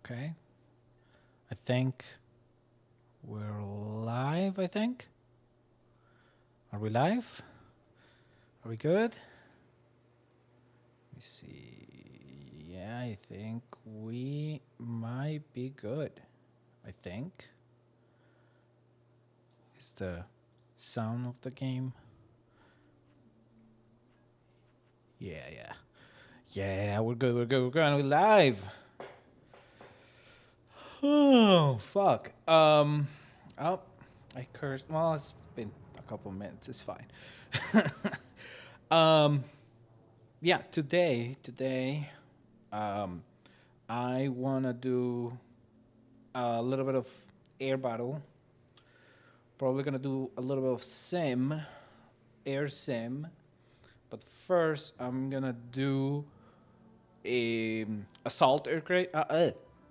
Okay. I think we're live, I think. Are we live? Are we good? Let me see. Yeah, I think we might be good. I think. Is the sound of the game? Yeah. Yeah, we're good, we're going live. Oh, fuck. Oh, I cursed. Well, it's been a couple minutes. It's fine. Yeah, today, I wanna do a little bit of air battle. Probably gonna do a little bit of air sim. But first, I'm gonna do a assault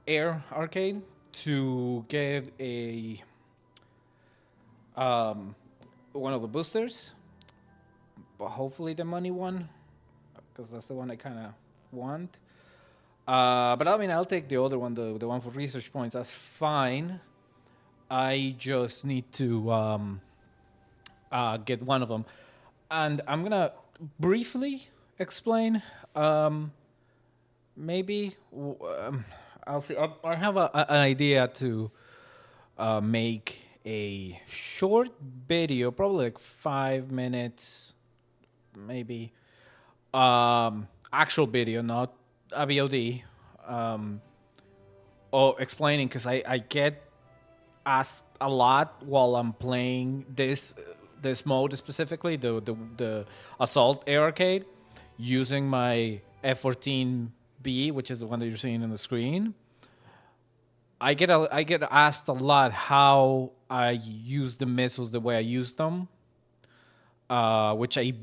air arcade to get a one of the boosters, but hopefully the money one, because that's the one I kind of want. But I mean, I'll take the other one, the one for research points. That's fine. I just need to get one of them, and I'm gonna briefly explain. Maybe I'll see. I have an idea to make a short video, probably like 5 minutes, maybe. Actual video, not a VOD. Or explaining, because I get asked a lot while I'm playing this mode, specifically the assault air arcade, using my F14B, which is the one that you're seeing on the screen. I get asked a lot how I use the missiles the way I use them, which I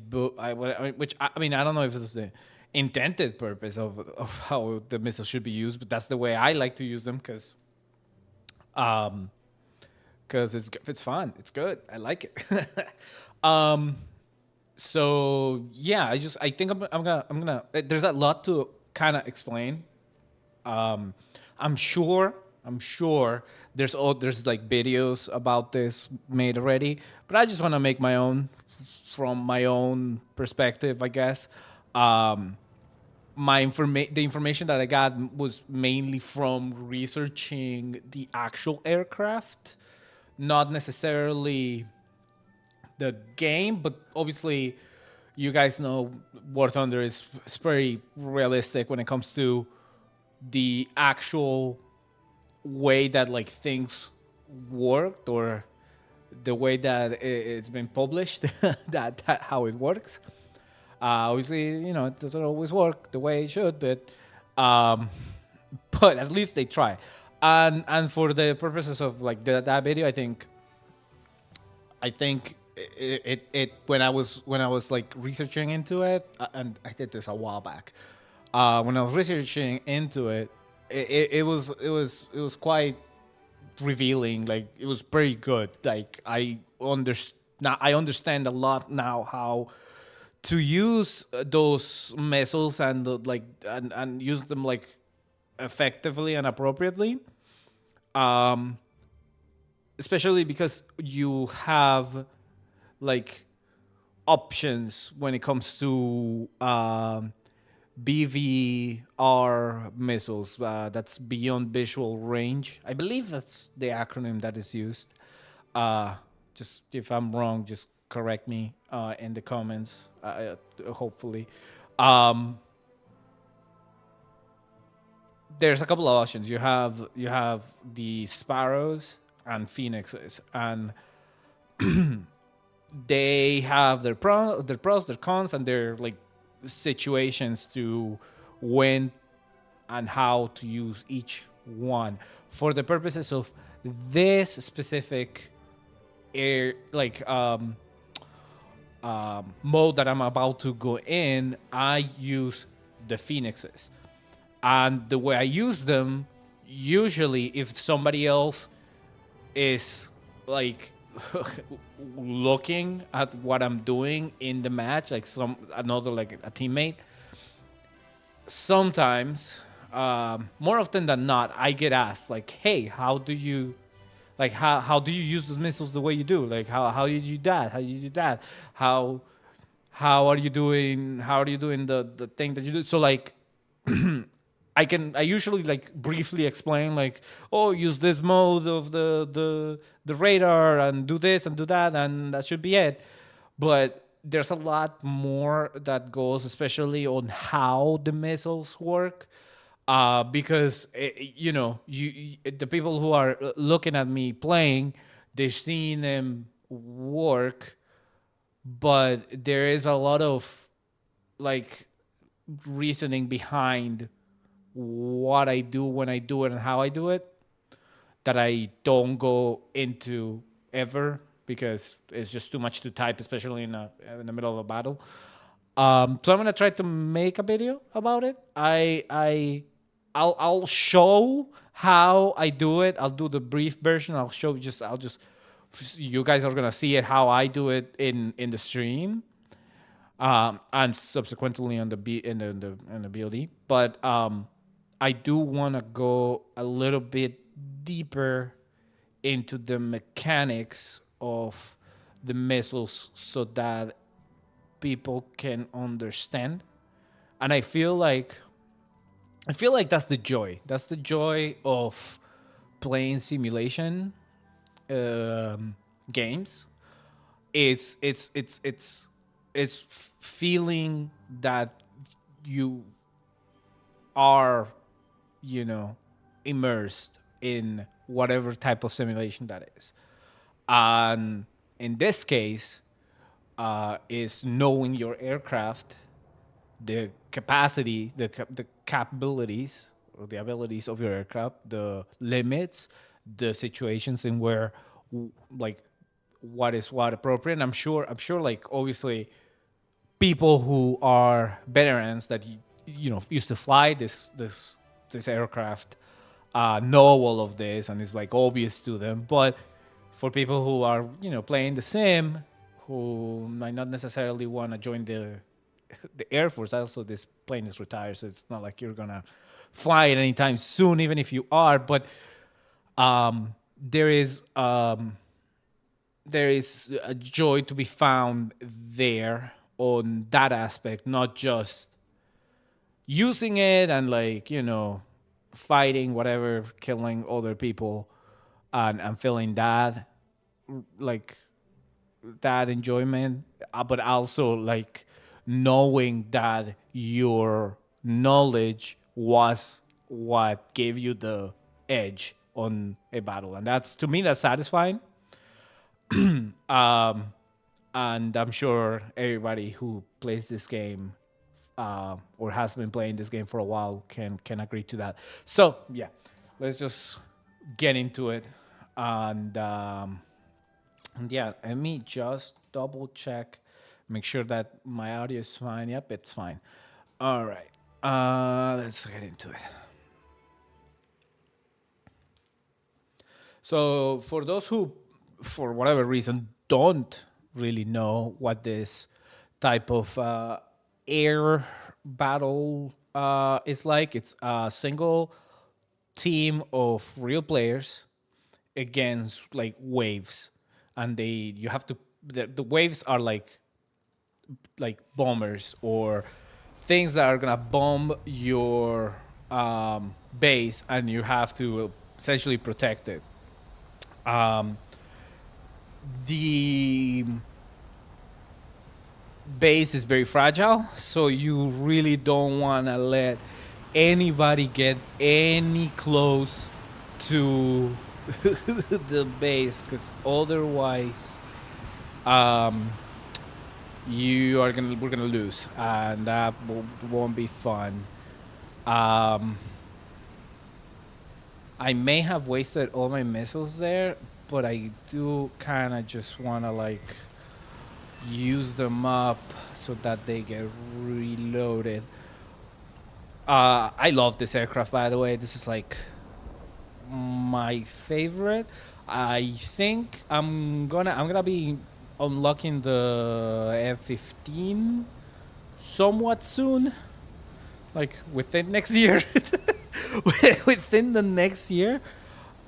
mean, I don't know if it's the intended purpose of how the missiles should be used, but that's the way I like to use them, because it's fun, it's good, I like it. So yeah, I think I'm gonna. There's a lot to kind of explain. I'm sure there's like videos about this made already, but I just want to make my own from my own perspective, I guess. The information that I got was mainly from researching the actual aircraft, not necessarily the game, but obviously you guys know War Thunder is very realistic when it comes to the actual way that like things worked, or the way that it's been published, that how it works. Obviously, it doesn't always work the way it should, um, but at least they try. And for the purposes of like that video, I think it when I was like researching into it, and I did this a while back. When I was researching into it, it was quite revealing. Like it was pretty good. Like I understand a lot now how to use those missiles and and use them like effectively and appropriately. Um, Especially because you have like options when it comes to BVR missiles. That's beyond visual range. I believe that's the acronym that is used. Uh, just if I'm wrong, just correct me in the comments. Hopefully, um, there's a couple of options. You have the sparrows and phoenixes, and they have their pros, their cons, and their like situations to when and how to use each one for the purposes of this specific air like mode that I'm about to go in. I use the phoenixes, and the way I use them, usually if somebody else is like looking at what I'm doing in the match, like some another like a teammate. Sometimes, more often than not, I get asked like, "Hey, how do you how do you use those missiles the way you do? Like how do you do that? How do you do that? How how are you doing the thing that you do?" So like I usually like briefly explain like, oh, use this mode of the radar and do this and do that, and that should be it. But there's a lot more that goes, especially on how the missiles work. Because the people who are looking at me playing, they've seen them work, but there is a lot of like reasoning behind what I do when I do it and how I do it that I don't go into ever because it's just too much to type, especially in the middle of a battle. So I'm gonna try to make a video about it. I'll show how I do it. I'll do the brief version. I'll just you guys are gonna see it how I do it in the stream, and subsequently on the B in the BOD. But I do want to go a little bit deeper into the mechanics of the missiles so that people can understand. And I feel like that's the joy. That's the joy of playing simulation games. It's feeling that you are, you know, immersed in whatever type of simulation that is. And in this case, is knowing your aircraft, the capacity, the capabilities or the abilities of your aircraft, the limits, the situations in where like what is what appropriate. And I'm sure like obviously people who are veterans that used to fly this aircraft know all of this and it's like obvious to them. But for people who are playing the sim, who might not necessarily want to join the Air Force. Also, this plane is retired, so it's not like you're gonna fly it anytime soon, even if you are. But um, there is um, there is a joy to be found there on that aspect, not just using it and like fighting whatever, killing other people, and feeling that like that enjoyment, but also like knowing that your knowledge was what gave you the edge on a battle, and that's to me that's satisfying. um, and I'm sure everybody who plays this game or has been playing this game for a while can agree to that. So yeah, let's just get into it, and yeah, let me just double check, make sure that my audio is fine. Yep, it's fine. All right, let's get into it. So, for those who, for whatever reason, don't really know what this type of air battle is like, it's a single team of real players against like waves, and you have to. The waves are like bombers or things that are gonna bomb your base, and you have to essentially protect it. Um, the base is very fragile, so you really don't want to let anybody get any close to the base, because otherwise, um, we're gonna lose, and that won't be fun. Um, I may have wasted all my missiles there, but I do kind of just want to like use them up so that they get reloaded. I love this aircraft, by the way. This is like my favorite. I think I'm gonna be unlocking the F-15 somewhat soon, like within next year. Within the next year,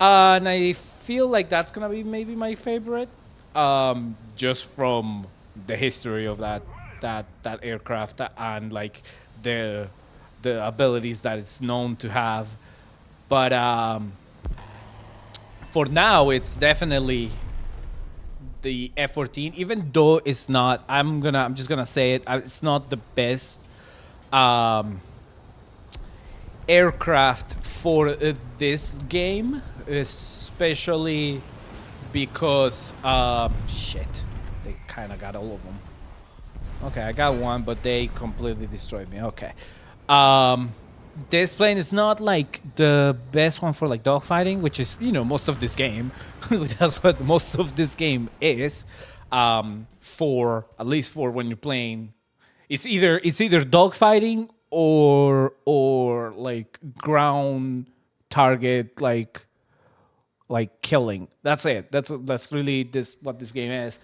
and I feel like that's gonna be maybe my favorite, just from the history of that aircraft and like the the abilities that it's known to have. But for now, it's definitely the F-14. Even though it's not, I'm just gonna say it. It's not the best um, aircraft for this game, especially because shit, they kind of got all of them. Okay, I got one, but they completely destroyed me. Okay, um, this plane is not like the best one for like dogfighting, which is most of this game. That's what most of this game is. For at least for when you're playing, it's either dogfighting or like ground target like killing. That's it. That's really this what this game is.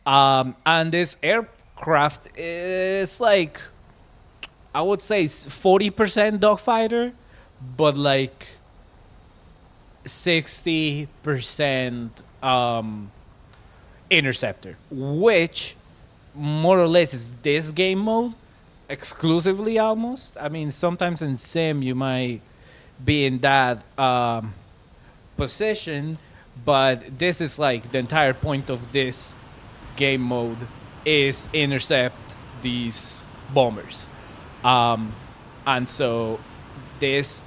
And this aircraft is like, I would say 40% dogfighter, but like 60% interceptor, which more or less is this game mode exclusively almost. I mean, sometimes in sim you might be in that position, but this is like the entire point of this game mode is intercept these bombers. Um, and so this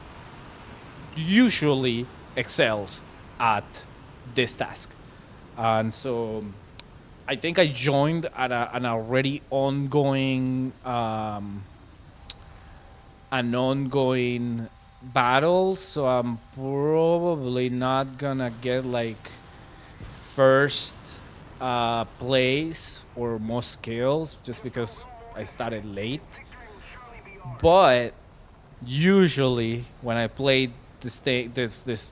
usually excels at this task. And so I think I joined at an already ongoing battle, so I'm probably not gonna get like first place or most kills just because I started late. But usually when I play this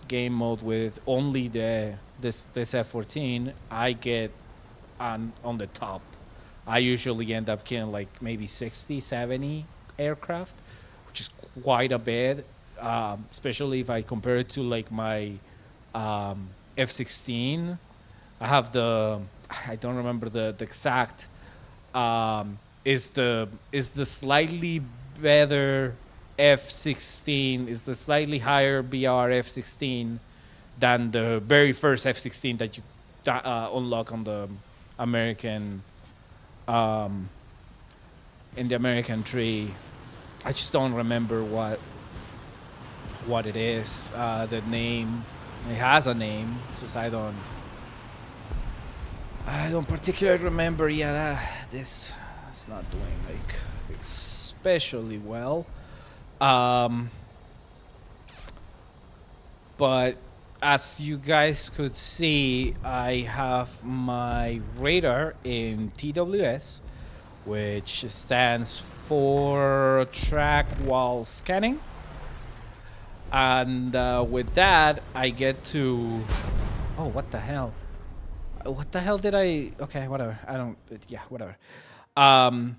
game mode with only this F-14, I get on the top. I usually end up killing like maybe 60, 70 aircraft, which is quite a bit, especially if I compare it to like my F-16. I have I don't remember the exact, is the slightly better F-16, is the slightly higher BR F-16 than the very first F-16 that you unlock on the American, in the American tree. I just don't remember what it is. The name, it has a name, just I don't. I don't particularly remember. Yeah, this is not doing like especially well. Um, but as you guys could see, I have my radar in TWS, which stands for track while scanning. And with that, I get to. Oh, what the hell? What the hell did I? Okay, whatever. I don't. Yeah, whatever. Um,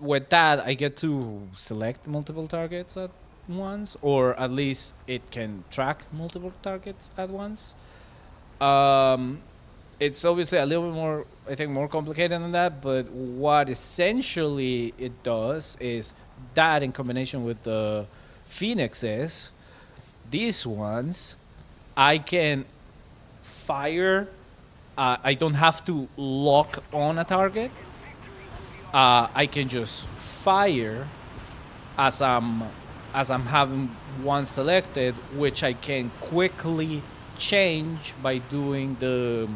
with that, I get to select multiple targets at once, or at least it can track multiple targets at once. Um, it's obviously a little bit more, I think, more complicated than that. But what essentially it does is that, in combination with the Phoenixes, these ones, I can fire. I don't have to lock on a target. I can just fire as I'm having one selected, which I can quickly change by doing the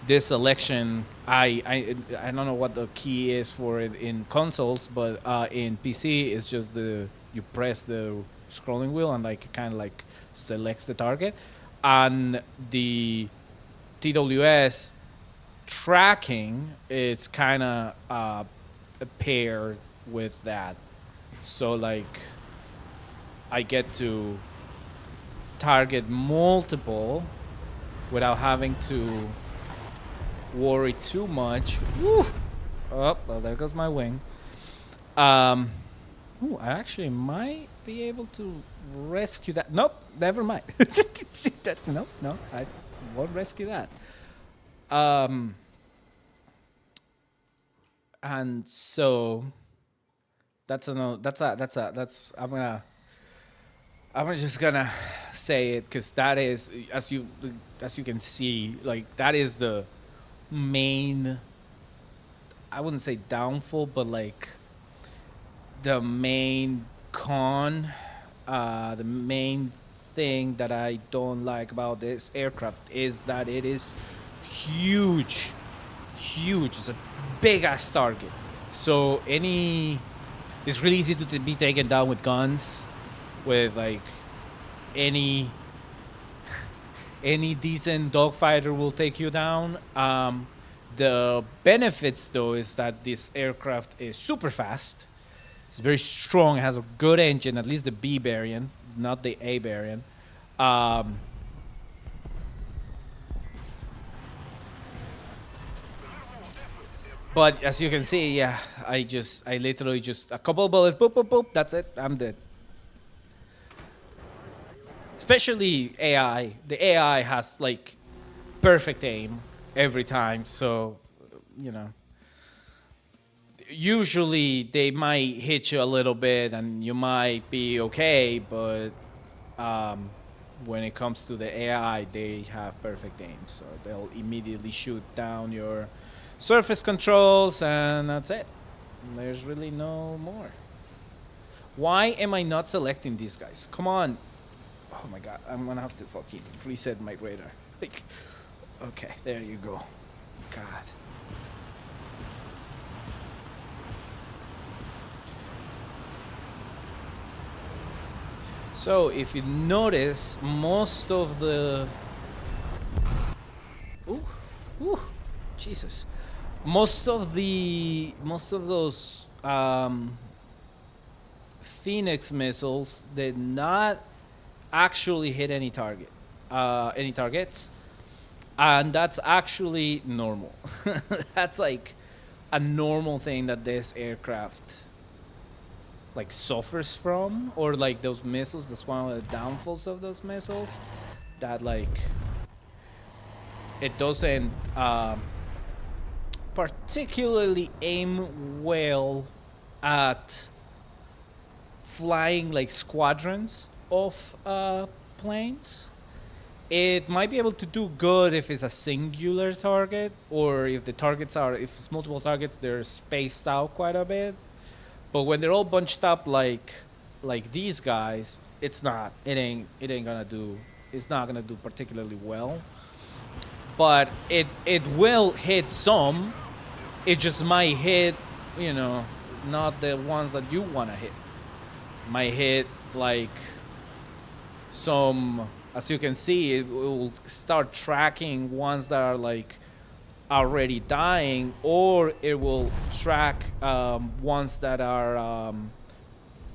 this selection. I don't know what the key is for it in consoles, but in PC it's just the you press the scrolling wheel and like kind of like selects the target, and the TWS tracking it's kind of paired with that, so like I get to target multiple without having to worry too much. Woo! Oh, well, there goes my wing. Ooh, I actually might be able to rescue that. Nope, never mind. Nope, no, I won't rescue that. Um, and so that's a no. That's. I'm just gonna say it because that is, as you can see, like that is the main. I wouldn't say downfall, but like the main con, the main thing that I don't like about this aircraft is that it is huge, huge. It's a big ass target. So it's really easy to be taken down with guns, with like any any decent dogfighter will take you down. The benefits though is that this aircraft is super fast. It's very strong. It has a good engine, at least the B variant, not the A variant. Um, but as you can see, yeah, I literally just a couple of bullets, boop, boop, boop. That's it. I'm dead. Especially AI. The AI has like perfect aim every time. So, you know, usually they might hit you a little bit and you might be okay, but um, when it comes to the AI, they have perfect aim, so they'll immediately shoot down your surface controls, and that's it. There's really no more. Why am I not selecting these guys? Come on. Oh my god, I'm gonna have to fucking reset my radar. Like, okay, there you go. God. So if you notice, most of the ooh, Jesus, most of those Phoenix missiles did not actually hit any targets, and that's actually normal. That's like a normal thing that this aircraft like suffers from, or like those missiles. That's one of the downfalls of those missiles, that like it doesn't particularly aim well at flying like squadrons of planes. It might be able to do good if it's a singular target, or if if it's multiple targets, they're spaced out quite a bit. But when they're all bunched up like these guys, it's not gonna do particularly well. but it will hit some. It just might hit, you know, not the ones that you want to hit. Might hit like some, as you can see, it will start tracking ones that are like already dying, or it will track ones that are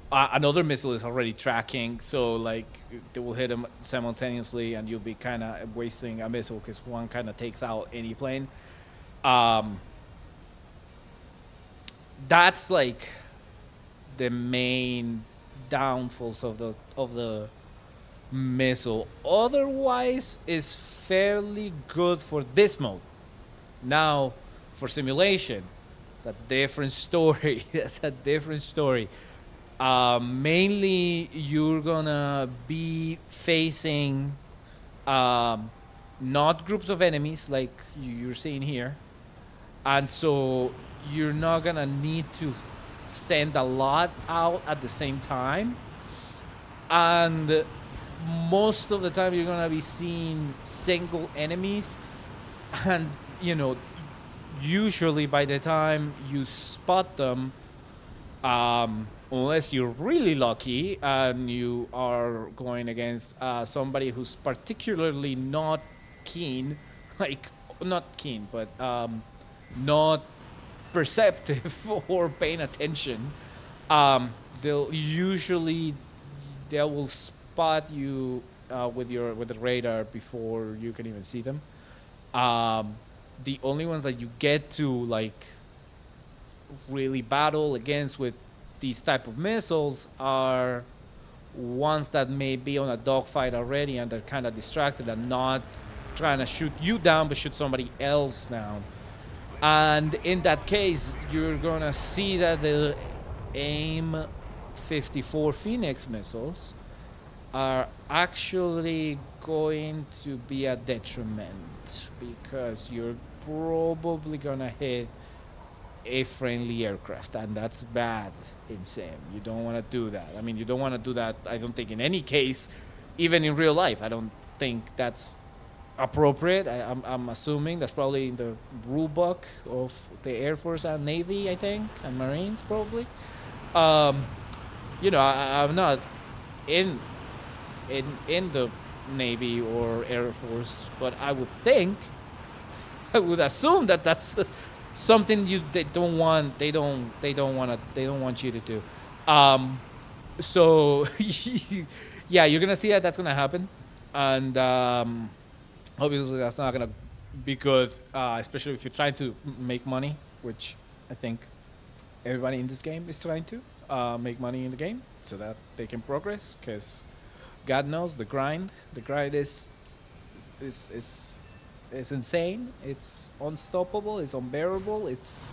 another missile is already tracking, so like they will hit them simultaneously, and you'll be kind of wasting a missile because one kind of takes out any plane. Um, that's like the main downfalls of the missile. Otherwise, is fairly good for this mode. Now, for simulation, it's a different story. It's a different story. Mainly, you're gonna be facing not groups of enemies like you're seeing here, and so you're not gonna need to send a lot out at the same time, and most of the time you're gonna be seeing single enemies, and you know, usually by the time you spot them, unless you're really lucky and you are going against somebody who's particularly not keen, like not keen, but not perceptive or paying attention, they'll usually they will spot you with the radar before you can even see them. The only ones that you get to like really battle against with these type of missiles are ones that may be on a dogfight already and they're kind of distracted and not trying to shoot you down but shoot somebody else down. And in that case, you're gonna see that the AIM 54 Phoenix missiles are actually going to be a detriment because you're probably gonna hit a friendly aircraft, and that's bad in sim. You don't want to do that. I mean, you don't want to do that, I don't think, in any case, even in real life. I don't think that's appropriate. I'm assuming that's probably in the rule book of the Air Force and Navy, I think, and Marines, probably. Um, I'm not in in the Navy or Air Force, but I would think, I would assume that that's something they don't want. They don't want you to do. Um, so yeah, you're gonna see that that's gonna happen, and obviously that's not gonna be good, especially if you're trying to make money, which I think everybody in this game is trying to make money in the game so that they can progress. Because God knows the grind is insane. It's unstoppable. It's unbearable. It's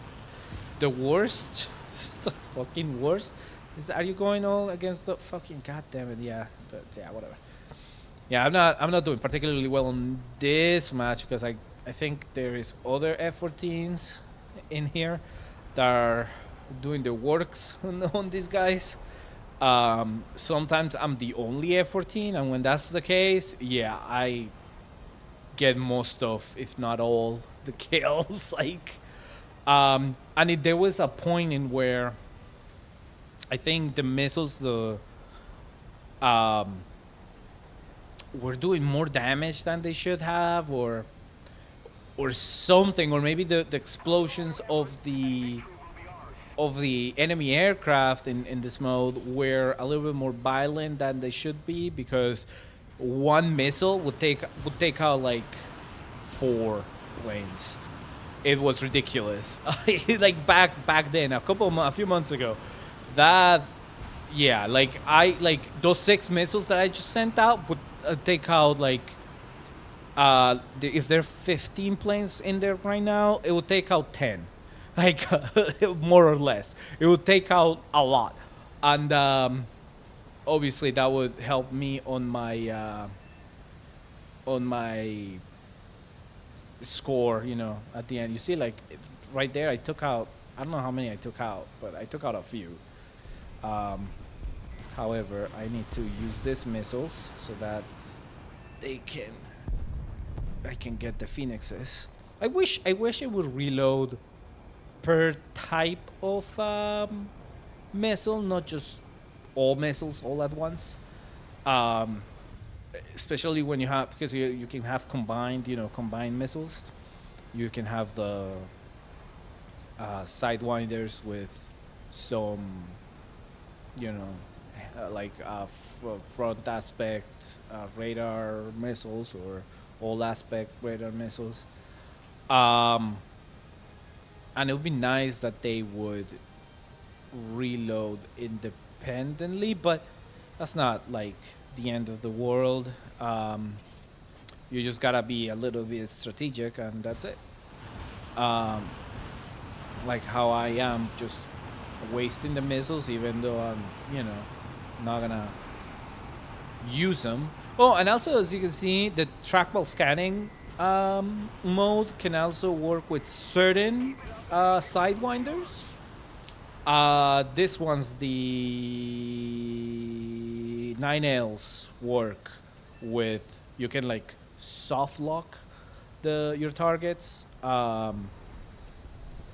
the worst. It's the fucking worst. Are you going all against the fucking goddamn it? Yeah, yeah, whatever. Yeah, I'm not doing particularly well on this match because I think there is other F-14s in here that are doing the works on these guys. Sometimes I'm the only F-14, and when that's the case, yeah, I get most of, if not all, the kills. There was a point in where I think the missiles were doing more damage than they should have, or something, or maybe the explosions of the enemy aircraft in this mode were a little bit more violent than they should be, because one missile would take out like 4 planes. It was ridiculous. Like back then, a few months ago, that yeah, like those 6 missiles that I just sent out would take out like if there are 15 planes in there right now, it would take out 10, like more or less. It would take out a lot, and obviously that would help me on my score. At the end, you see, like right there, I took out. I don't know how many I took out, but I took out a few. However, I need to use these missiles so that they can I can get the phoenixes. I wish it would reload per type of missile, not just all missiles all at once. Um, Especially when you have, because you can have combined, combined missiles. You can have the sidewinders with some, you know, like front aspect radar missiles or all aspect radar missiles. Um, and it would be nice that they would reload independently, but that's not like the end of the world. You just gotta be a little bit strategic, and that's it. Um, like how I am, just wasting the missiles, even though I'm, not gonna use them. Oh, and also, as you can see, the trackball scanning mode can also work with certain sidewinders. This one's the nine L's work with, you can like soft lock your targets,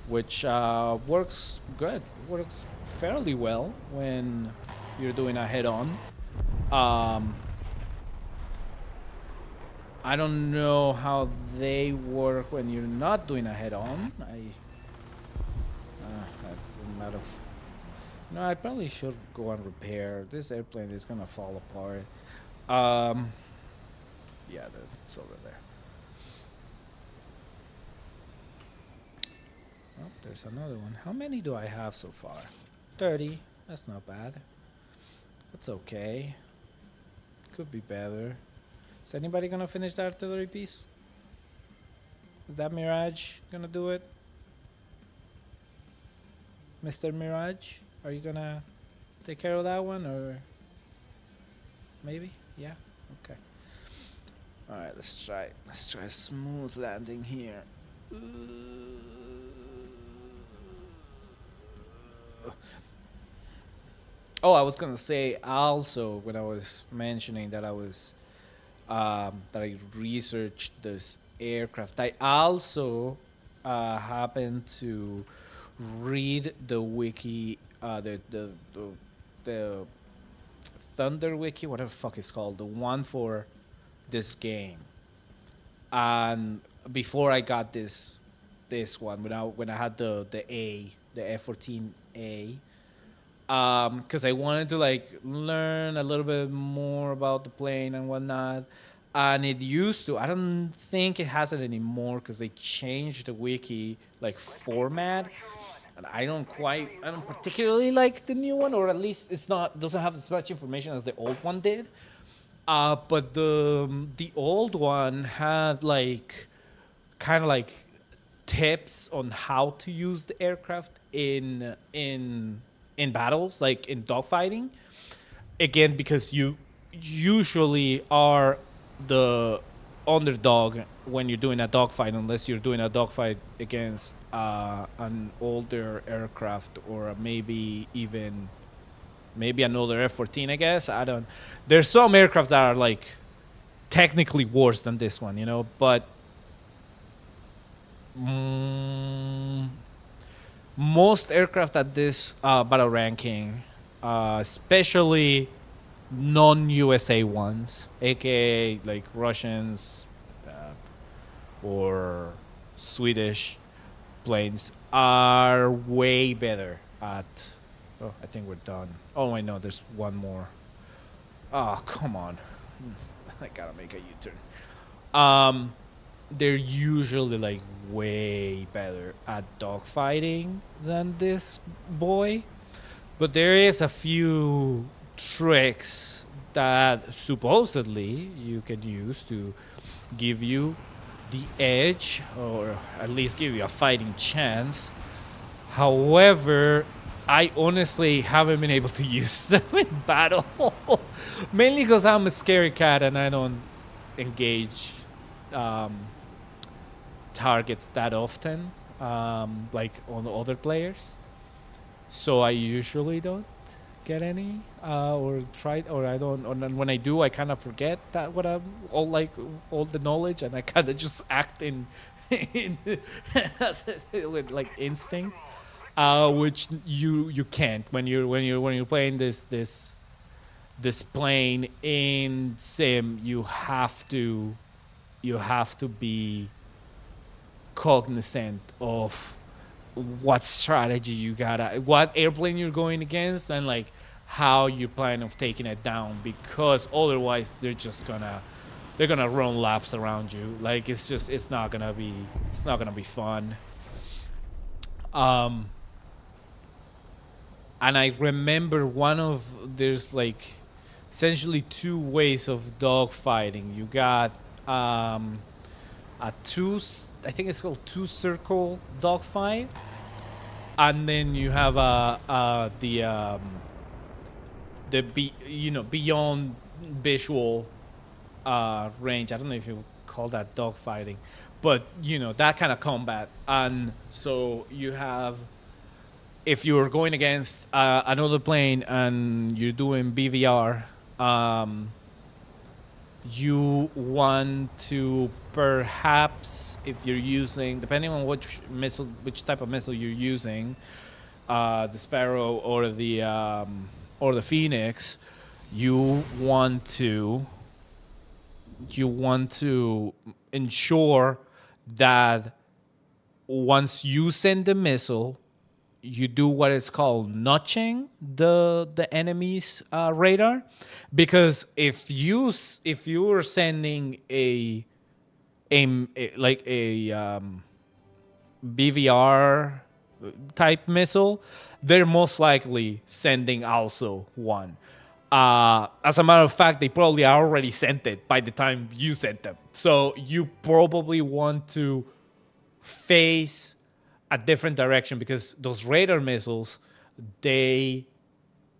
which works good. Works fairly well when you're doing a head-on. Um, I don't know how they work when you're not doing a head-on. That wouldn't matter. No, I probably should go and repair. This airplane is gonna fall apart. Yeah, it's over there. Oh, there's another one. How many do I have so far? 30. That's not bad. That's okay. Could be better. Is anybody gonna finish the artillery piece? Is that Mirage gonna do it? Mr. Mirage, are you gonna take care of that one, or maybe? Yeah. Okay. All right. Let's try a smooth landing here. Oh, I was gonna say also, when I was mentioning that that I researched this aircraft, I also happened to read the wiki, the Thunder wiki, whatever the fuck it's called, the one for this game. And before I got this one, when I had the F-14A, because I wanted to like learn a little bit more about the plane and whatnot. And it used to. I don't think it has it anymore because they changed the wiki like format, and I don't particularly like the new one, or at least it's not doesn't have as much information as the old one did. But the old one had like kind of like tips on how to use the aircraft in battles, like in dogfighting. Again, because you usually are the underdog when you're doing a dogfight, unless you're doing a dogfight against an older aircraft, or maybe another F-14. I guess I don't. There's some aircraft that are like technically worse than this one, but most aircraft at this battle ranking, especially non-USA ones, aka like Russians or Swedish planes, are way better at. Oh, I think we're done. Oh, I know. There's one more. Oh, come on. I gotta make a U-turn. They're usually like way better at dogfighting than this boy, but there is a few tricks that supposedly you can use to give you the edge, or at least give you a fighting chance. However, I honestly haven't been able to use them in battle, mainly because I'm a scary cat and I don't engage targets that often, like on other players. So I usually don't get any or try, or I don't, or then when I do, I kind of forget that what I'm all like all the knowledge, and I kind of just act in with like instinct, which you can't when you're playing this plane in sim. You have to be cognizant of what strategy you gotta, what airplane you're going against, and like how you plan of taking it down, because otherwise they're gonna run laps around you. Like it's not gonna be fun. um and I remember there's like essentially two ways of dog fighting. You got a I think it's called two circle dogfight, and then you have beyond visual range. I don't know if you call that dogfighting, but that kind of combat. And so you have, if you're going against another plane and you're doing BVR, you want to perhaps, if you're using, depending on which type of missile you're using, the Sparrow or the Phoenix, you want to ensure that once you send the missile, you do what is called notching the enemy's radar, because if you're sending like a BVR type missile, they're most likely sending also one. As a matter of fact, they probably already sent it by the time you sent them. So you probably want to face a different direction, because those radar missiles, they,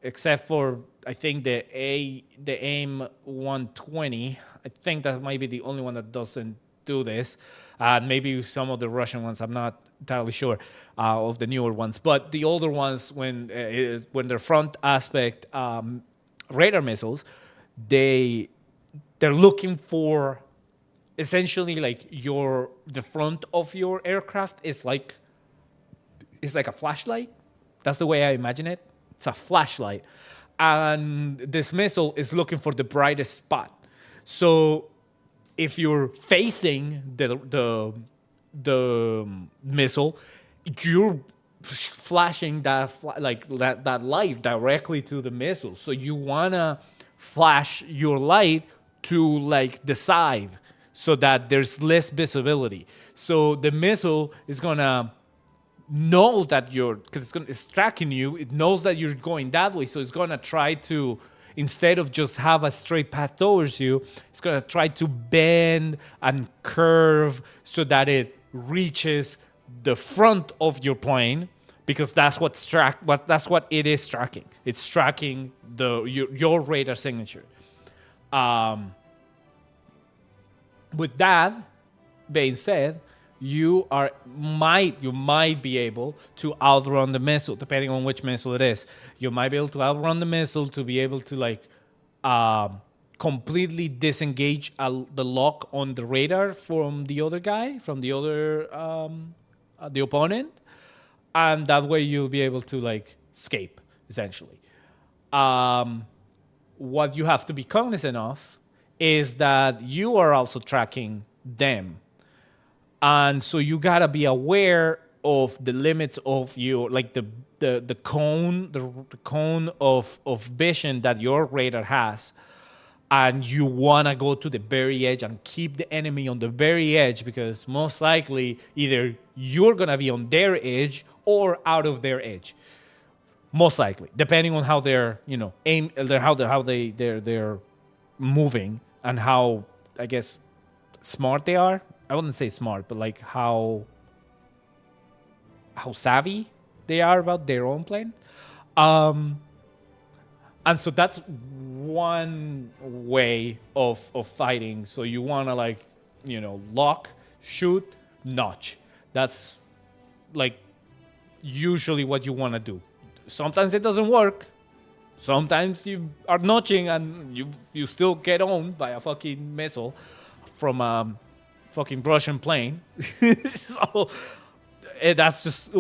except for I think the AIM 120, I think that might be the only one that doesn't do this. Maybe some of the Russian ones, I'm not entirely sure of the newer ones, but the older ones, when they're front aspect radar missiles, they're looking for essentially like the front of your aircraft is like a flashlight. That's the way I imagine it. It's a flashlight, and this missile is looking for the brightest spot. So if you're facing the missile, you're flashing that light directly to the missile. So you wanna flash your light to like the side, so that there's less visibility. So the missile is gonna know that because it's tracking you. It knows that you're going that way, so it's gonna try to, instead of just have a straight path towards you, it's gonna try to bend and curve so that it reaches the front of your plane, because that's what it is tracking. It's tracking your radar signature. With that being said, you might be able to outrun the missile, depending on which missile it is. You might be able to outrun the missile to be able to completely disengage the lock on the radar from the other guy, from the opponent, and that way you'll be able to escape essentially. What you have to be cognizant of is that you are also tracking them. And so you gotta be aware of the limits of your, like the cone of vision that your radar has, and you wanna go to the very edge and keep the enemy on the very edge, because most likely either you're gonna be on their edge or out of their edge. Most likely, depending on how they're they're moving, and how, I guess, smart they are. I wouldn't say smart, but like how savvy they are about their own plane. And so that's one way of fighting. So you want to lock, shoot, notch. That's like usually what you want to do. Sometimes it doesn't work. Sometimes you are notching and you still get owned by a fucking missile from a fucking Russian plane. So that's just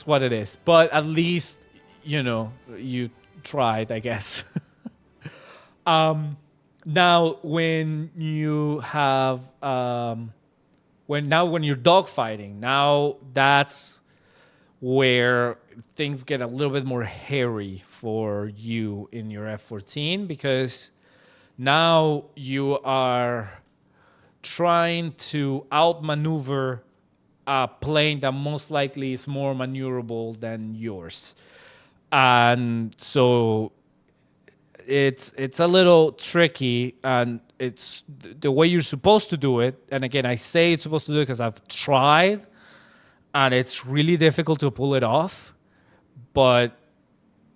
what it is. But at least you tried, I guess. Now when you have when you're dogfighting, now that's where things get a little bit more hairy for you in your F-14, because now you are trying to outmaneuver a plane that most likely is more maneuverable than yours. And so it's a little tricky, and it's the way you're supposed to do it. And again, I say it's supposed to do it because I've tried, and it's really difficult to pull it off. But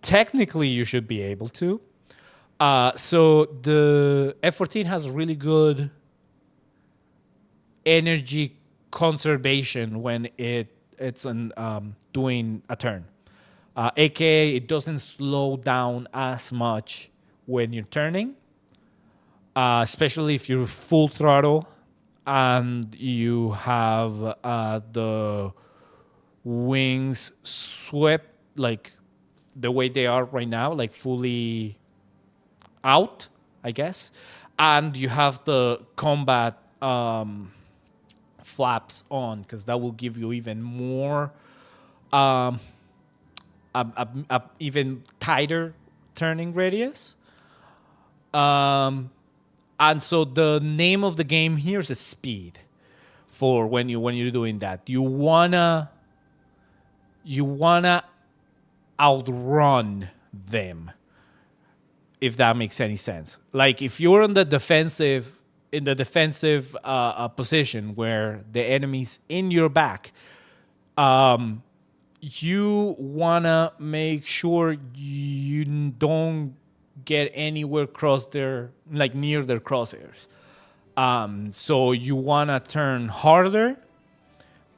technically, you should be able to. So the F-14 has really good energy conservation when it's doing a turn. AKA, it doesn't slow down as much when you're turning, especially if you're full throttle and you have the wings swept like the way they are right now, like fully out, I guess. And you have the combat flaps on, because that will give you even more a even tighter turning radius. And so the name of the game here is a speed for when you're doing that. You wanna outrun them, if that makes any sense. Like if you're in the defensive position where the enemy's in your back, you wanna make sure you don't get anywhere near their crosshairs. So you wanna turn harder,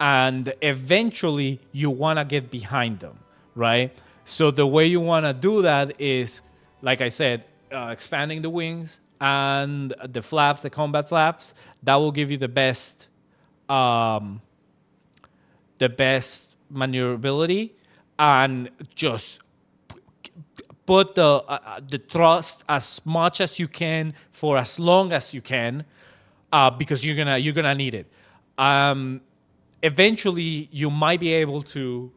and eventually you wanna get behind them, right? So the way you wanna do that is, like I said, expanding the wings and the flaps, the combat flaps. That will give you the best maneuverability, and just put the thrust as much as you can for as long as you can, because you're gonna need it. Eventually, you might be able to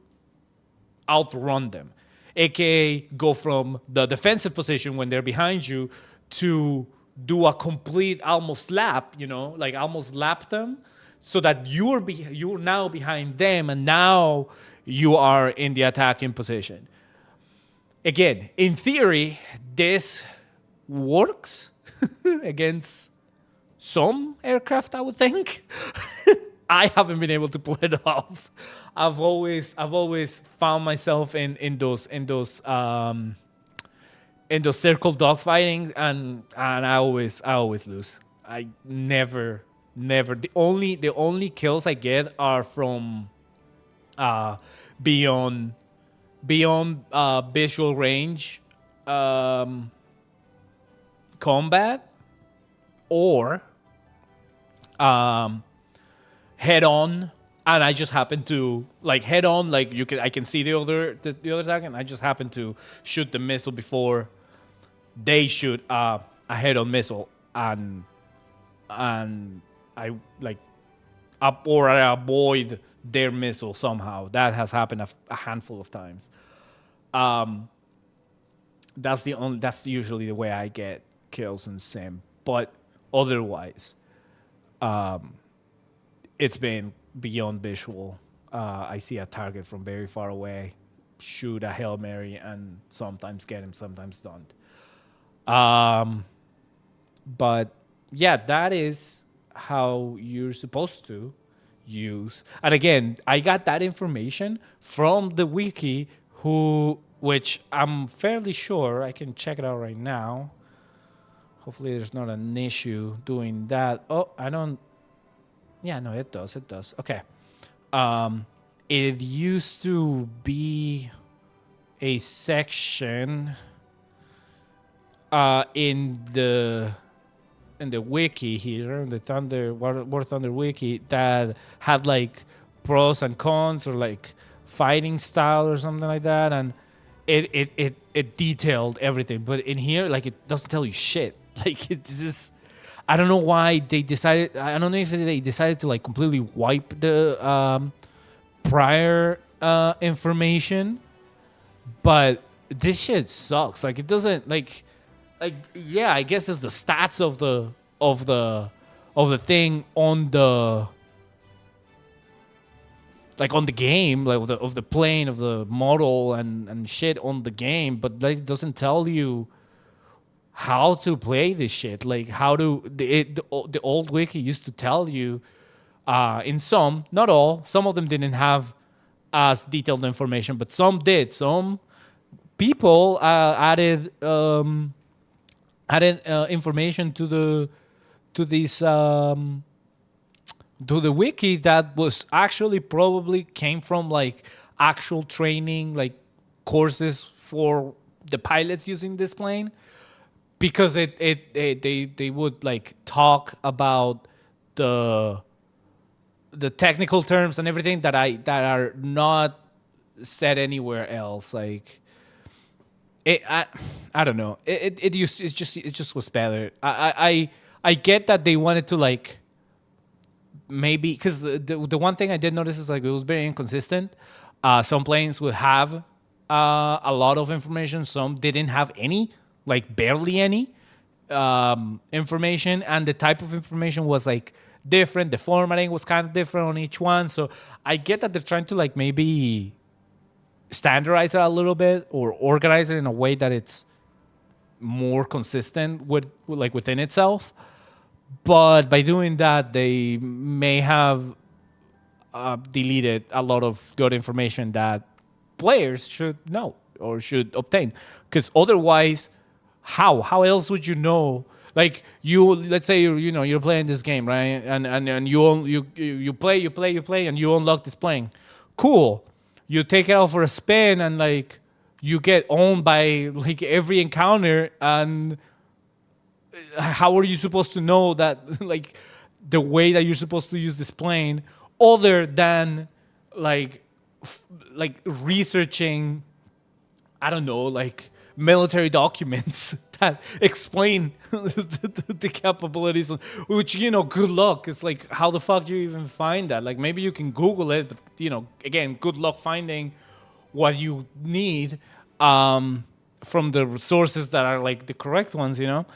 outrun them, aka go from the defensive position when they're behind you to do a complete almost lap, like almost lap them, so that you're now behind them, and now you are in the attacking position. Again, in theory, this works against some aircraft, I would think. I haven't been able to pull it off. I've always found myself in those circle dogfighting, and I always lose. I never. The only kills I get are from beyond visual range combat, or head on, and I just happen to head on, I can see the other target, and I just happen to shoot the missile before they shoot a head on missile, and I I avoid their missile somehow. That has happened a handful of times. That's usually the way I get kills in Sim. But otherwise, it's been beyond visual. I see a target from very far away, shoot a Hail Mary, and sometimes get him, sometimes don't. But yeah, that is how you're supposed to use. And again, I got that information from the wiki, which I'm fairly sure I can check it out right now. Hopefully there's not an issue doing that. Oh, I don't. Yeah, no, it does. It does. Okay. It used to be a section. in the wiki here, in the Thunder War Thunder wiki, that had like pros and cons or like fighting style or something like that, and it detailed everything. But in here, like it doesn't tell you shit. Like it's just I don't know why they decided. I don't know if they decided to like completely wipe the prior information, but this shit sucks. Like it doesn't like yeah, I guess it's the stats of the of the thing on the like on the game, like of the plane of the model and shit on the game, but like it doesn't tell you how to play this shit. Like how to the old wiki used to tell you in some, not all, some of them didn't have as detailed information, but some did. Some people added information to this to the wiki that was actually probably came from like actual training, like courses for the pilots using this plane, because they would like talk about the the technical terms and everything that are not said anywhere else. Like I don't know. It just was better. I get that they wanted to like maybe because the one thing I did notice is like it was very inconsistent. Some planes would have a lot of information, some didn't have any, like barely any information, and the type of information was like different. The formatting was kind of different on each one. So I get that they're trying to like maybe standardize it a little bit or organize it in a way that it's more consistent with like within itself. But by doing that, they may have deleted a lot of good information that players should know or should obtain. Because otherwise, how else would you know? Like you, let's say you know you're playing this game, right? And you play, and you unlock this plane. Cool. You take it out for a spin, and like you get owned by like every encounter, and how are you supposed to know that like the way that you're supposed to use this plane other than like like researching, I don't know, like military documents that explain the capabilities, which, you know, good luck. It's like, how the fuck do you even find that? Like, maybe you can Google it, but, you know, again, good luck finding what you need from the resources that are like the correct ones, you know?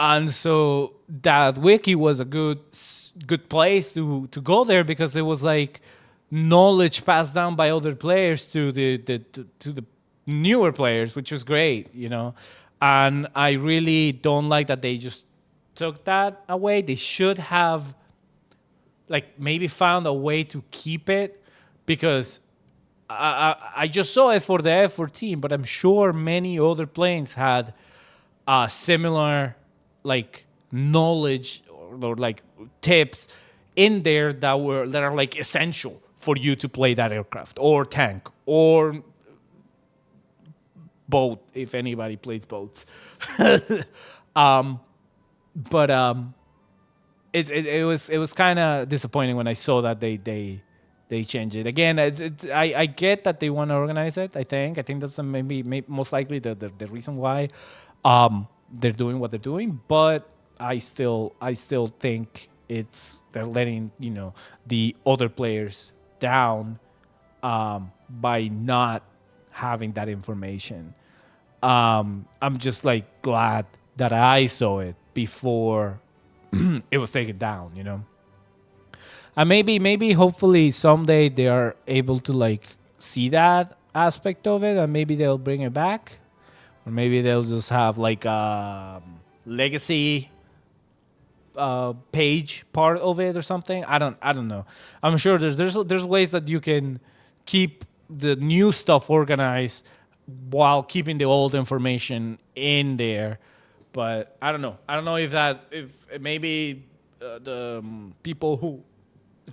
And so that wiki was a good place to go there, because it was like knowledge passed down by other players to the newer players, which was great, you know. And I really don't like that they just took that away. They should have like maybe found a way to keep it, because I just saw it for the F-14, but I'm sure many other planes had similar like knowledge or like tips in there that are like essential for you to play that aircraft or tank or boat, if anybody plays boats. um, but it was kind of disappointing when I saw that they changed it again. I get that they want to organize it. I think that's maybe most likely the reason why they're doing what they're doing. But I still think they're letting, you know, the other players down by not having that information. I'm just like glad that I saw it before it was taken down, you know. And maybe hopefully someday they are able to like see that aspect of it, and maybe they'll bring it back, or maybe they'll just have like a legacy page part of it or something. I don't know. I'm sure there's ways that you can keep the new stuff organized while keeping the old information in there. But I don't know. I don't know if maybe the people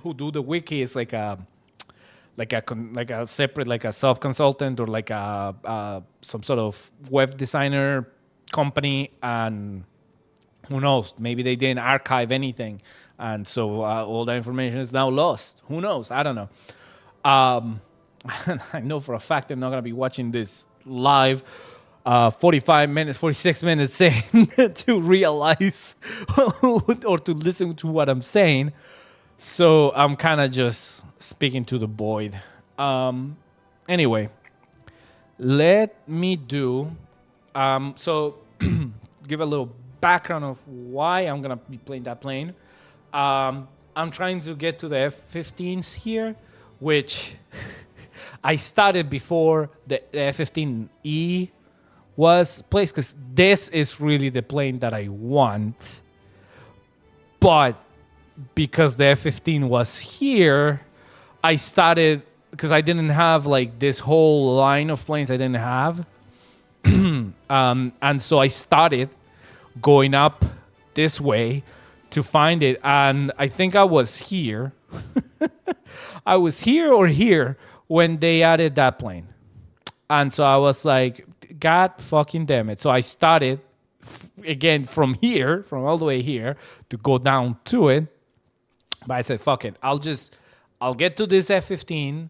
who do the wiki is like a separate, like a sub consultant, or like a some sort of web designer company, and who knows? Maybe they didn't archive anything, and so all that information is now lost. Who knows? I don't know. Um, I know for a fact I'm not gonna be watching this live. 45 minutes, 46 minutes in to realize or to listen to what I'm saying. So I'm kind of just speaking to the void. Anyway, let me do. So give a little background of why I'm gonna be playing that plane. I'm trying to get to the F-15s here, which I started before the F-15E was placed, because this is really the plane that I want. But because the F-15 was here, I started, because I didn't have like this whole line of planes I didn't have. And so I started going up this way to find it. And I think I was here. I was here or here when they added that plane. And so I was like, God fucking damn it. So I started again from here, from all the way here, to go down to it. But I said, fuck it. I'll get to this F-15.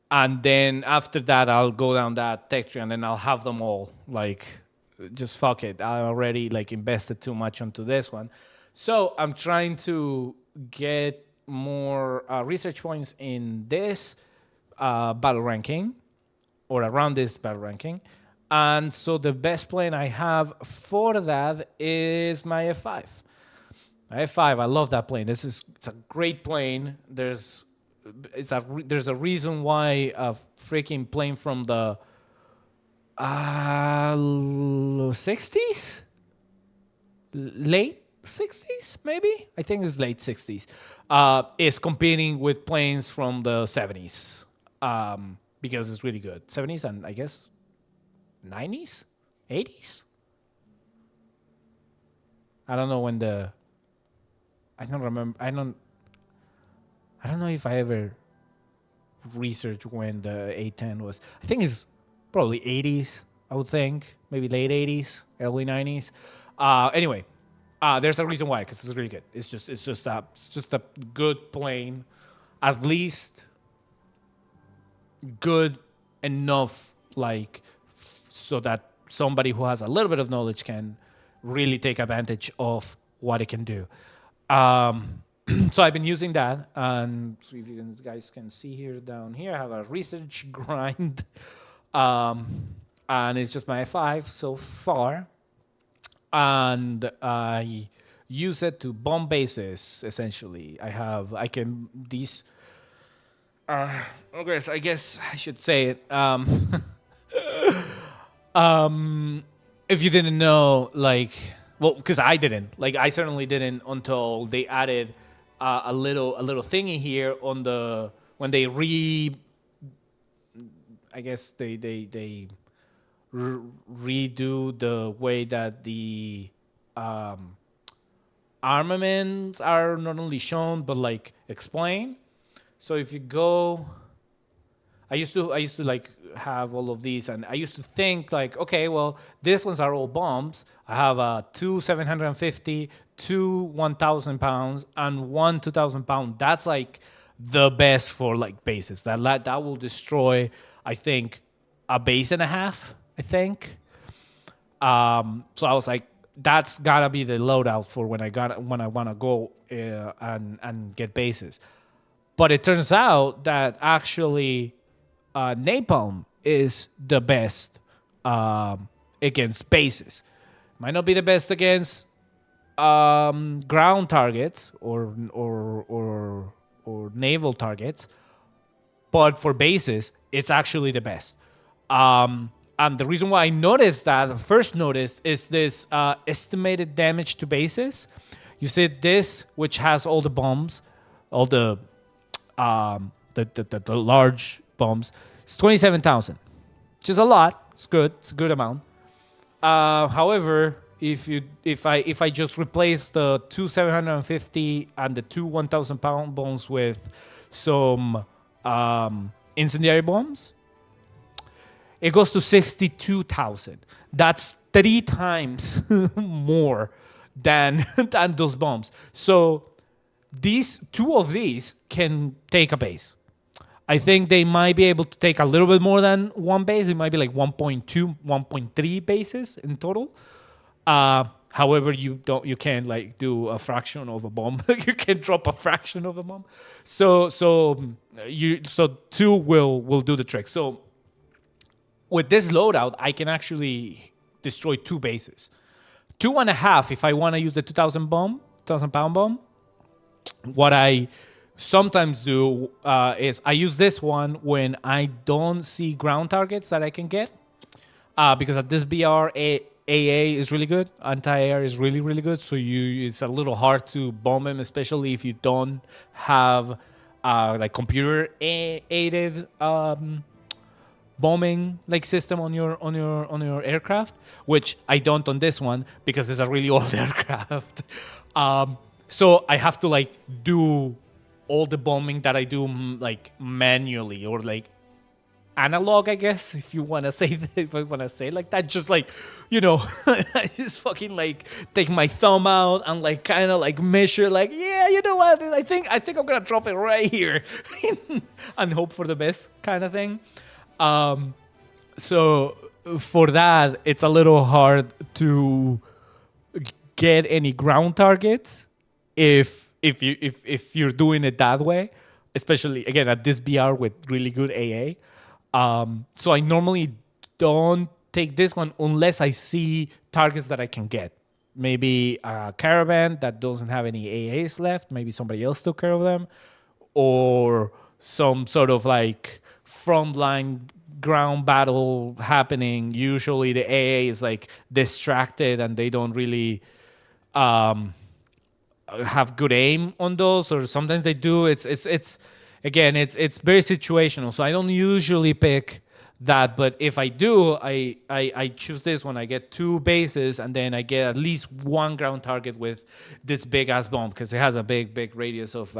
And then after that, I'll go down that tech tree, and then I'll have them all. Like, just fuck it. I already like invested too much onto this one. So I'm trying to get more research points in this battle ranking, or around this battle ranking. And so the best plane I have for that is my F5. My F5, I love that plane. It's a great plane. There's a reason why a freaking plane from the 60s? Late 60s, maybe? I think it's late 60s. Is competing with planes from the 70s. Because it's really good. 70s and I guess 90s? 80s? I don't know when I don't remember. I don't know if I ever researched when the A10 was. I think it's probably 80s, I would think. Maybe late 80s, early 90s. Anyway, there's a reason why, because it's really good. It's just a good plane. At least good enough, like, so that somebody who has a little bit of knowledge can really take advantage of what it can do. So I've been using that, and so if you guys can see here down here, I have a research grind, and it's just my F5 so far, and I use it to bomb bases. Essentially, I guess I should say it. If you didn't know, like, well, because I didn't, like, I certainly didn't until they added a little thingy here on the when they redo the way that the armaments are not only shown but like explained. So if you go, I used to like have all of these, and I used to think like, okay, well, these ones are all bombs. I have two 750, two 1,000 pounds, and one 2,000 pound. That's like the best for like bases. That will destroy, I think, a base and a half. I think. So I was like, that's gotta be the loadout for when I want to go and get bases. But it turns out that actually napalm is the best against bases. Might not be the best against ground targets or naval targets, but for bases, it's actually the best. And the reason why I noticed that, the first notice, is this estimated damage to bases. You see this, which has all the bombs, all the large bombs. It's 27,000, which is a lot. It's good. It's a good amount. However, if I just replace the two 750 and the two 1,000 pound bombs with some incendiary bombs, it goes to 62,000. That's 3 times more than than those bombs. So these two of these can take a base. I think they might be able to take a little bit more than one base. It might be like 1.2, 1.3 bases in total. However, you can't like do a fraction of a bomb. You can drop a fraction of a bomb. So two will do the trick. So with this loadout, I can actually destroy two bases. 2.5 if I want to use the 2,000 pound bomb. What I sometimes do is I use this one when I don't see ground targets that I can get. Because at this BR, AA is really good. Anti-air is really, really good. So it's a little hard to bomb him, especially if you don't have like computer aided bombing like system on your aircraft, which I don't on this one because it's a really old aircraft. So I have to like do all the bombing that I do like manually or like analog, I guess, if you want to say if I want to say like that. Just like, I just fucking like take my thumb out and like kind of like measure like, yeah, you know what, I think I'm gonna drop it right here and hope for the best kind of thing. So for that, it's a little hard to get any ground targets if you're doing it that way, especially again at this BR with really good AA. So I normally don't take this one unless I see targets that I can get. Maybe a caravan that doesn't have any AAs left. Maybe somebody else took care of them, or some sort of like frontline ground battle happening. Usually the AA is like distracted and they don't really have good aim on those, or sometimes they do. It's again, it's very situational. So I don't usually pick that, but if I do, I choose this one. I get two bases, and then I get at least one ground target with this big ass bomb because it has a big radius of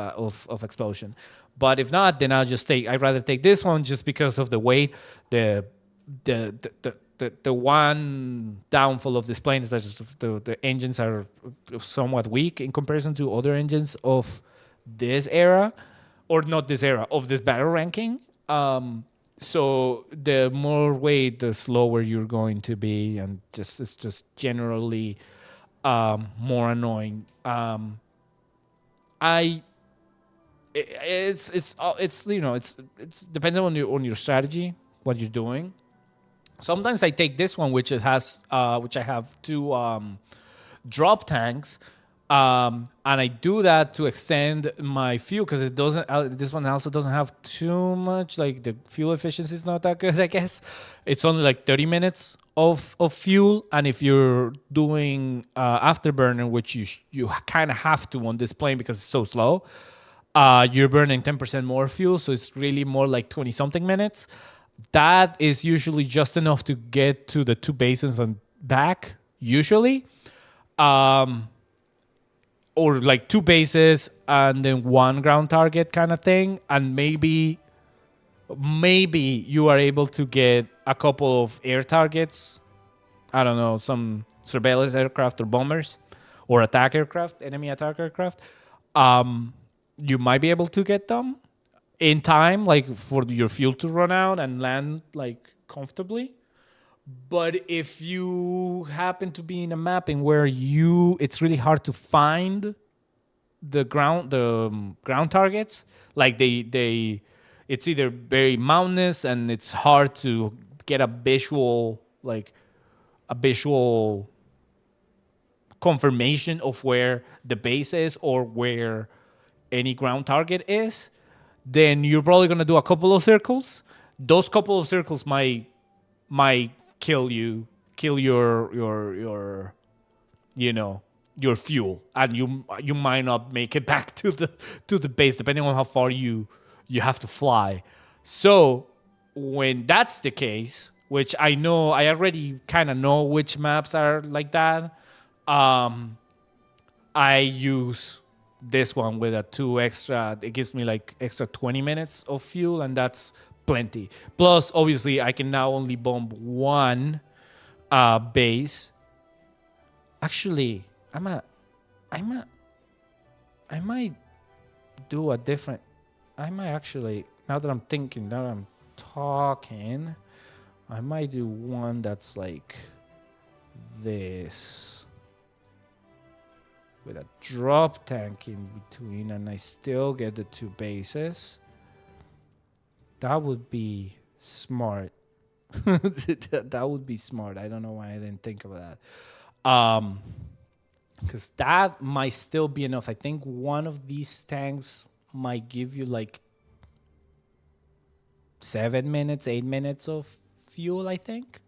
explosion. But if not, then I'd rather take this one just because of the weight. The one downfall of this plane is that the engines are somewhat weak in comparison to other engines of this era, or not this era, of this battle ranking. So the more weight, the slower you're going to be, and it's just generally more annoying. It's depending on your strategy, what you're doing. Sometimes I take this one, which I have two drop tanks, and I do that to extend my fuel because it doesn't. This one also doesn't have too much. Like the fuel efficiency is not that good, I guess. It's only like 30 minutes of fuel, and if you're doing afterburner, which you kind of have to on this plane because it's so slow, you're burning 10% more fuel, so it's really more like 20 something minutes. That is usually just enough to get to the two bases and back, usually. Or like two bases and then one ground target kind of thing. And maybe you are able to get a couple of air targets. I don't know, some surveillance aircraft or bombers or enemy attack aircraft. You might be able to get them in time, like for your fuel to run out and land like comfortably. But if you happen to be in a mapping where it's really hard to find the ground targets, like it's either very mountainous and it's hard to get a visual confirmation of where the base is or where any ground target is, then you're probably gonna do a couple of circles. Those couple of circles might kill your fuel, and you might not make it back to the base depending on how far you have to fly. So when that's the case, which I know, I already kind of know which maps are like that, I use this one with a 2 extra. It gives me like extra 20 minutes of fuel, and that's plenty. Plus, obviously, I can now only bomb one base. Actually, I'm a, I might do a different. I might actually, now that I'm thinking, now that I'm talking, I might do one that's like this with a drop tank in between, and I still get the two bases. That would be smart. That would be smart. I don't know why I didn't think of that. Because that might still be enough. I think one of these tanks might give you like 7 minutes, 8 minutes of fuel, I think.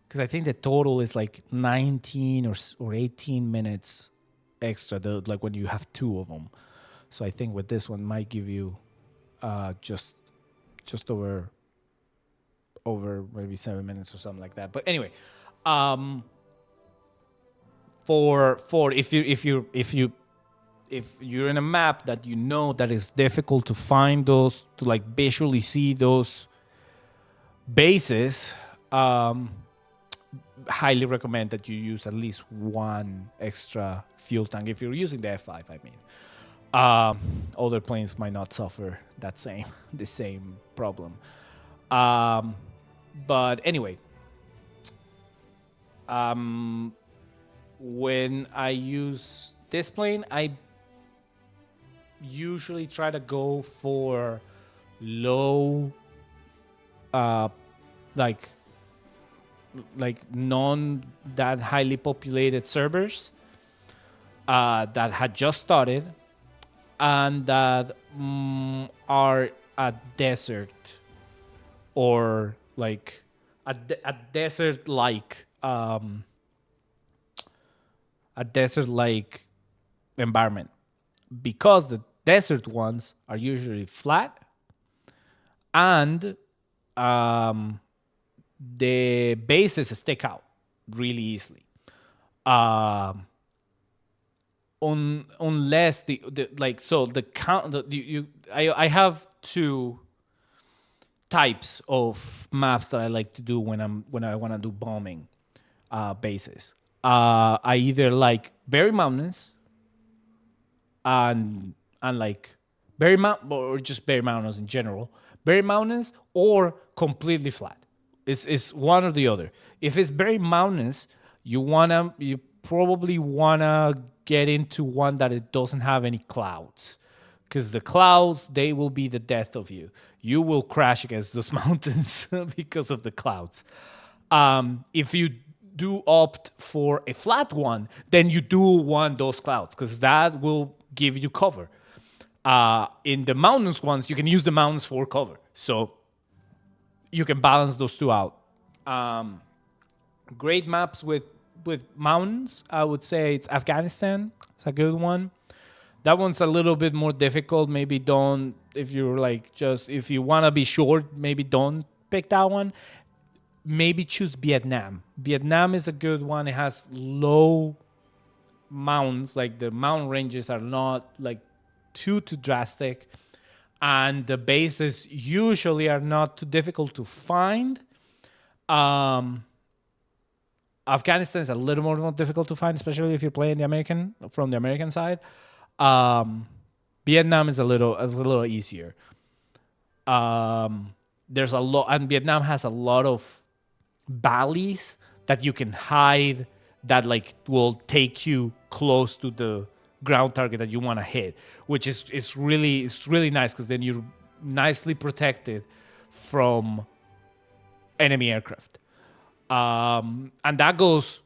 Because I think the total is like 19 or 18 minutes extra, like when you have two of them. So I think with this one might give you just over maybe 7 minutes or something like that. But anyway, for if you're in a map that you know that it's difficult to find those, to like visually see those bases, highly recommend that you use at least one extra fuel tank if you're using the F5. I mean, other planes might not suffer the same problem. But anyway, when I use this plane, I usually try to go for low, like non that highly populated servers that had just started and that are a desert or like a desert like environment, because the desert ones are usually flat and the bases stick out really easily. Unless the like, so the count I have two types of maps that I like to do when I want to do bombing bases. I either like very mountainous and like very mountain, or just very mountains in general, very mountains, or completely flat. It's one or the other. If it's very mountainous, you probably wanna get into one that it doesn't have any clouds, because the clouds, they will be the death of you. You will crash against those mountains because of the clouds. If you do opt for a flat one, then you do want those clouds because that will give you cover. In the mountains ones, you can use the mountains for cover, so you can balance those two out. Great maps with mountains, I would say it's Afghanistan. It's a good one. That one's a little bit more difficult. Maybe don't, if you're like, just if you want to be short, maybe don't pick that one. Maybe choose Vietnam. Vietnam is a good one. It has low mountains, like the mountain ranges are not like too drastic, and the bases usually are not too difficult to find. Afghanistan is a little more difficult to find, especially if you're playing from the American side. Vietnam is a little easier. There's a lot, and Vietnam has a lot of valleys that you can hide that like will take you close to the ground target that you want to hit, which is really nice, because then you're nicely protected from enemy aircraft. And that goes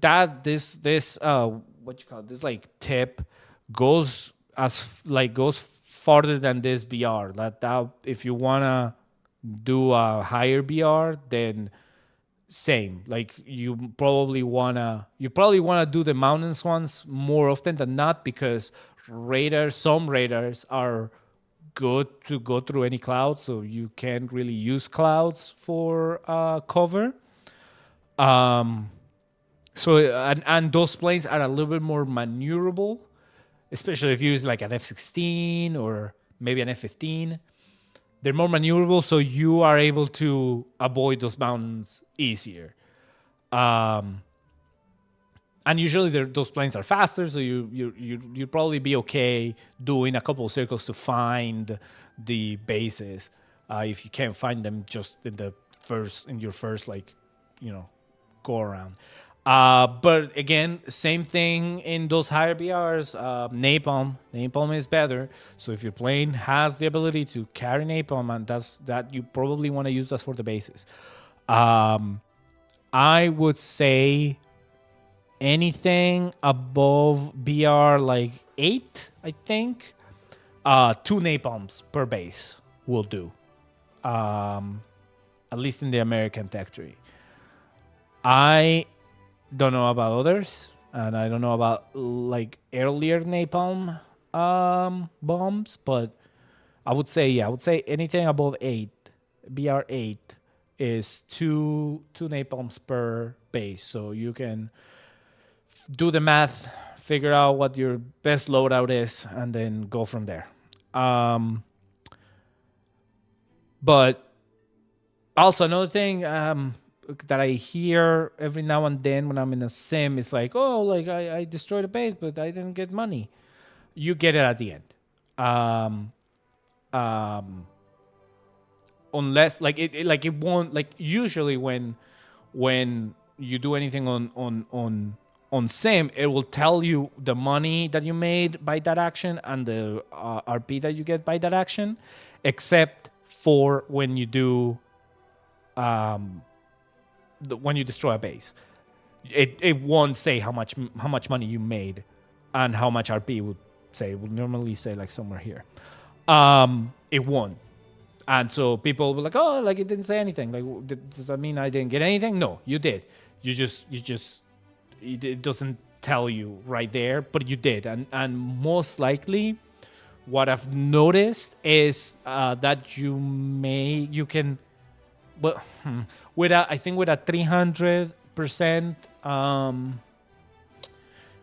that this what you call it, this like tip goes farther than this BR. That if you wanna do a higher BR, then same. Like you probably wanna do the mountains ones more often than not, because some radars are good to go through any clouds, so you can't really use clouds for cover. So and those planes are a little bit more maneuverable, especially if you use like an F-16 or maybe an F-15. They're more maneuverable, so you are able to avoid those mountains easier. Um, and usually those planes are faster, so you'd probably be okay doing a couple of circles to find the bases. If you can't find them just in your first like, you know, go around. But again, same thing in those higher BRs. Napalm is better. So if your plane has the ability to carry napalm, and that you probably want to use that for the bases. I would say anything above BR like 8, I think. 2 napalms per base will do. At least in the American tech tree. I don't know about others, and I don't know about like earlier napalm bombs, but I would say anything above 8, BR8 is two napalms per base. So you can do the math, figure out what your best loadout is, and then go from there. Um, but also another thing that I hear every now and then when I'm in a sim is like, oh, like I destroyed a base, but I didn't get money. You get it at the end. Um, um, Unless like it won't like usually when you do anything on sim, it will tell you the money that you made by that action and the RP that you get by that action, except for when you do when you destroy a base. It won't say how much money you made and how much RP would say. It would normally say like somewhere here. It won't. And so people were like, "Oh, like it didn't say anything. Like, does that mean I didn't get anything?" No, you did. You just it doesn't tell you right there, but you did. And most likely, what I've noticed is that you can, well, with a I think with a 300%,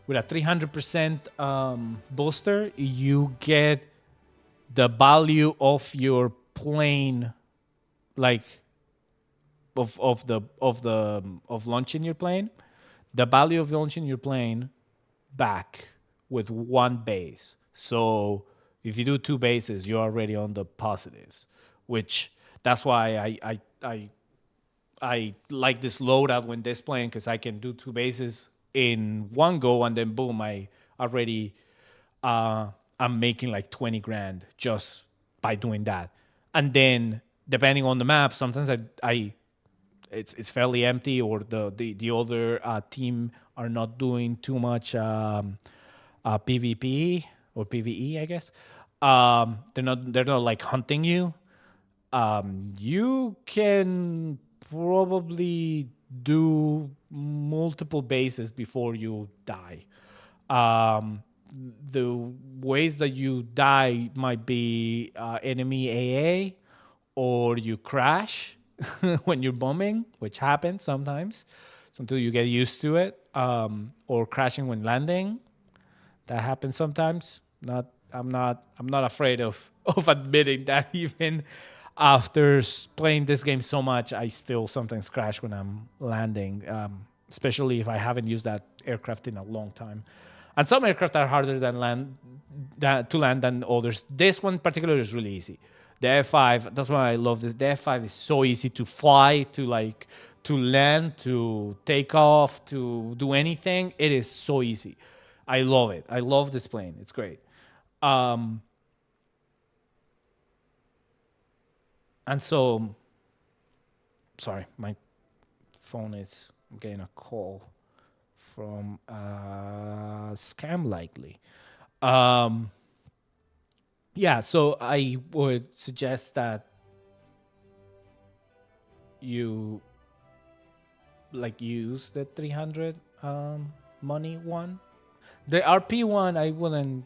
with a 300% booster, you get the value of your plane, like of launching your plane, the value of launching your plane back with one base. So if you do 2 bases, you're already on the positives, which that's why I like this loadout when this playing, because I can do 2 bases in one go, and then boom, I already I'm making like 20 grand just by doing that. And then depending on the map, sometimes I it's fairly empty, or the other team are not doing too much PvP or PvE, I guess. They're not like hunting you. You can probably do multiple bases before you die. Um, the ways that you die might be enemy AA, or you crash when you're bombing, which happens sometimes. So until you get used to it, or crashing when landing, that happens sometimes. Not I'm not afraid of of admitting that even after playing this game so much, I still sometimes crash when I'm landing, especially if I haven't used that aircraft in a long time. And some aircraft are harder to land than others. This one in particular is really easy. The F5, that's why I love this. The F5 is so easy to fly, to land, to take off, to do anything. It is so easy. I love it. I love this plane. It's great. Um, and so, sorry, my phone is I'm getting a call from scam likely. Um, yeah, so I would suggest that you like use the 300 money one. The RP one I wouldn't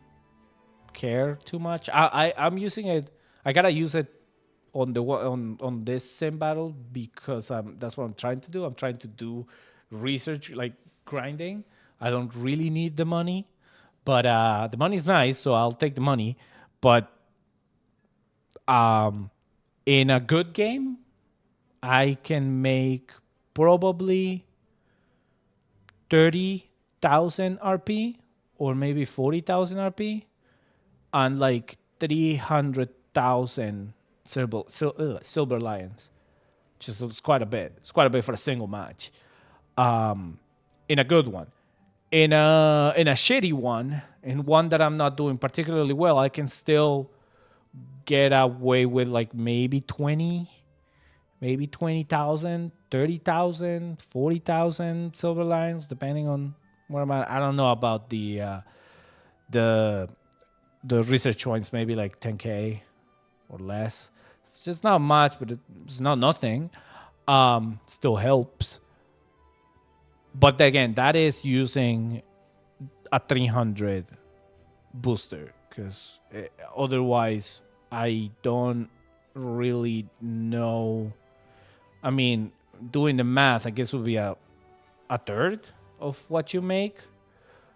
care too much. I'm using it. I gotta use it on on this sim battle because that's what I'm trying to do. I'm trying to do research, like grinding. I don't really need the money, but the money's nice, so I'll take the money. But um, in a good game, I can make probably 30,000 RP or maybe 40,000 RP and like 300,000 silver lions. Just it's quite a bit. It's quite a bit for a single match. In a good one. In a shitty one, in one that I'm not doing particularly well, I can still get away with like maybe 20,000, 30,000, 40,000 silver lions, depending on where I'm at. I don't know about the the research points, maybe like 10k or less. It's just not much, but it's not nothing. Still helps. But again, that is using a 300 booster because otherwise I don't really know. I mean, doing the math, I guess would be a third of what you make.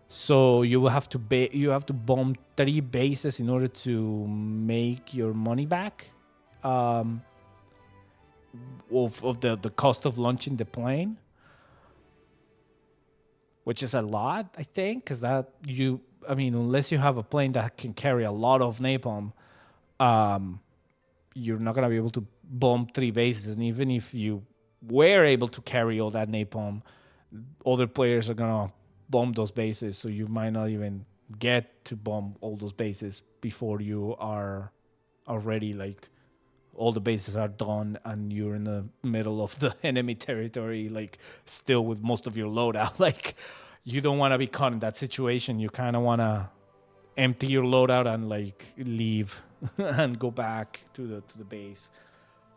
So you will have to you have to bomb 3 bases in order to make your money back. Of the cost of launching the plane, which is a lot, I think, because unless you have a plane that can carry a lot of napalm, you're not gonna be able to bomb 3 bases. And even if you were able to carry all that napalm, other players are gonna bomb those bases, so you might not even get to bomb all those bases before you are already like all the bases are done and you're in the middle of the enemy territory, like still with most of your loadout. Like you don't want to be caught in that situation. You kind of want to empty your loadout and like leave and go back to the base.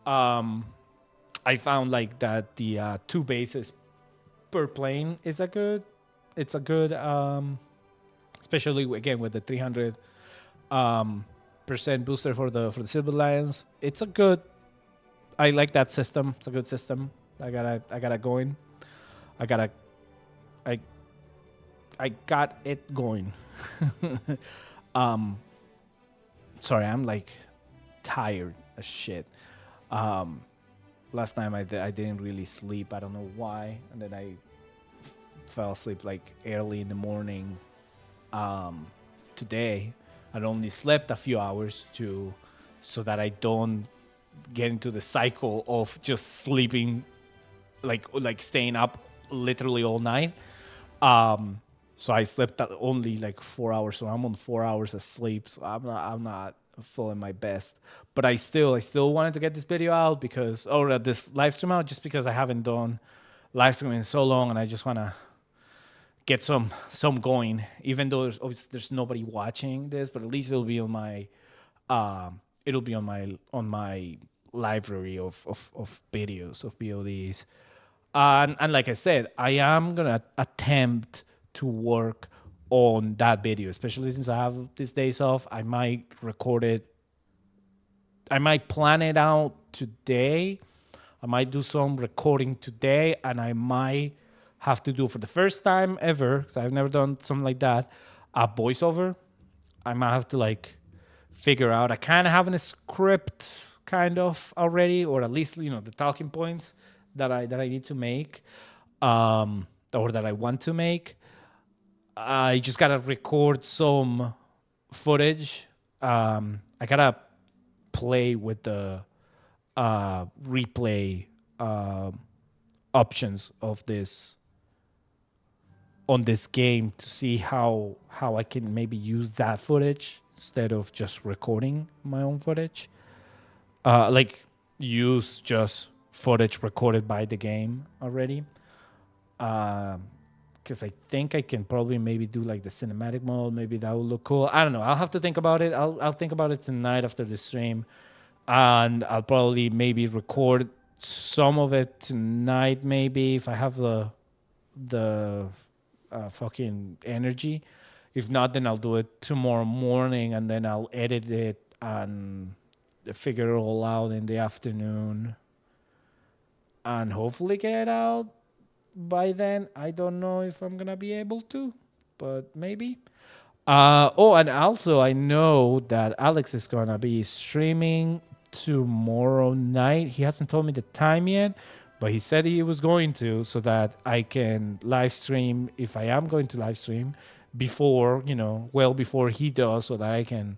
I found like that the 2 bases per plane is a good. It's a good, especially again with the 300 percent booster for the Silver Lions. It's a good. I like that system. It's a good system. I gotta going. I got it going. Sorry, I'm like tired as shit. Last time I didn't really sleep. I don't know why, and then I fell asleep like early in the morning. Today, I only slept a few hours so that I don't get into the cycle of just sleeping, like staying up literally all night. So I slept only like 4 hours, so I'm on 4 hours of sleep. So I'm not feeling my best, but I still wanted to get this video out because this live stream out just because I haven't done live streaming in so long, and I just want to get some going, even though there's nobody watching this, but at least it'll be on my library of videos of BODs. And like I said, I am gonna attempt to work on that video, especially since I have these days off. I might record it. I might plan it out today. I might do some recording today, and I might have to do for the first time ever, because I've never done something like that, a voiceover. I might have to like figure out. I kind of have a script kind of already, or at least the talking points that I need to make, or that I want to make. I just gotta record some footage. I gotta play with the replay options of this on this game to see how I can maybe use that footage instead of just recording my own footage. Like use just footage recorded by the game already. Because I think I can probably maybe do like the cinematic mode. Maybe that will look cool. I don't know. I'll have to think about it. I'll think about it tonight after the stream, and I'll probably maybe record some of it tonight. Maybe if I have the fucking energy. If not, then I'll do it tomorrow morning, and then I'll edit it and figure it all out in the afternoon, and hopefully get it out by then. I don't know if I'm gonna be able to, but maybe. And also I know that Alex is gonna be streaming tomorrow night. He hasn't told me the time yet, but he said he was going to, so that I can live stream if I am going to live stream before, well before he does, so that I can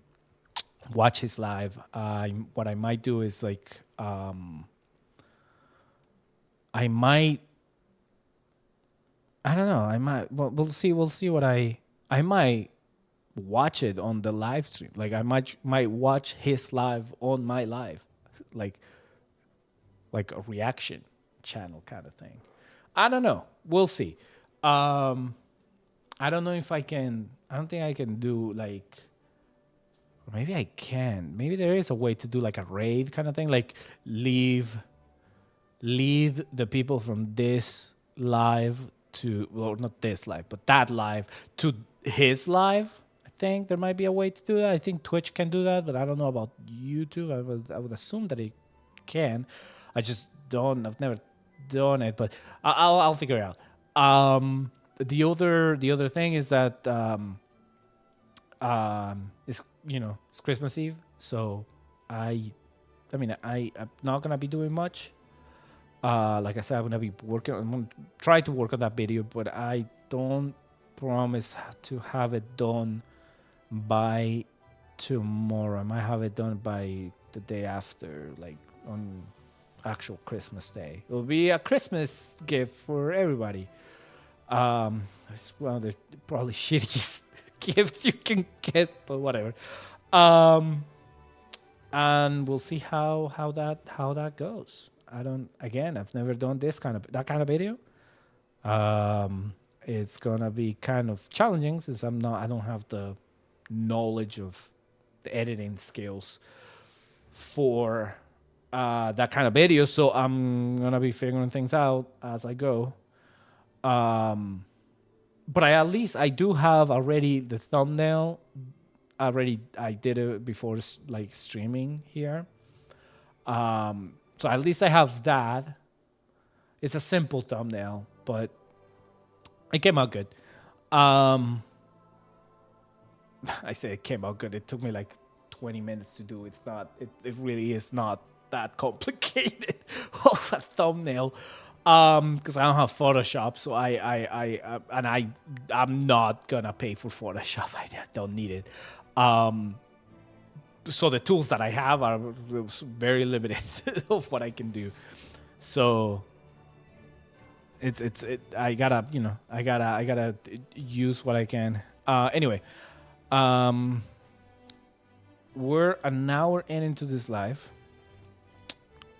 watch his live. What I might do is like, I might, I don't know, I might, well, we'll see what I might watch it on the live stream. Like I might watch his live on my live, like a reaction channel kind of thing. I don't know. We'll see. Um, I don't know if I can. I don't think I can do like. Or maybe I can. Maybe there is a way to do like a raid kind of thing, like lead the people from this live to, well, not this live, but that live to his live. I think there might be a way to do that. I think Twitch can do that, but I don't know about YouTube. I would assume that it can. I just don't. I've never done it, but I'll figure it out. The other thing is that it's Christmas Eve, so I'm not gonna be doing much. Like I said, I'm gonna try to work on that video, but I don't promise to have it done by tomorrow. I might have it done by the day after, like on actual Christmas Day. It will be a Christmas gift for everybody. It's one of the probably shittiest gifts you can get, but whatever. And we'll see how that goes. I've never done that kind of video. It's gonna be kind of challenging since I don't have the knowledge of the editing skills for that kind of video. So I'm gonna be figuring things out as I go. But I do have already the thumbnail. I did it before, like streaming here. So at least I have that. It's a simple thumbnail, but it came out good. I say it came out good. It took me like 20 minutes to do. It's not. It really is not that complicated of a thumbnail. Because I don't have Photoshop, so I'm not gonna pay for Photoshop. I don't need it. So the tools that I have are very limited of what I can do. So I gotta use what I can. Anyway, we're an hour into this live,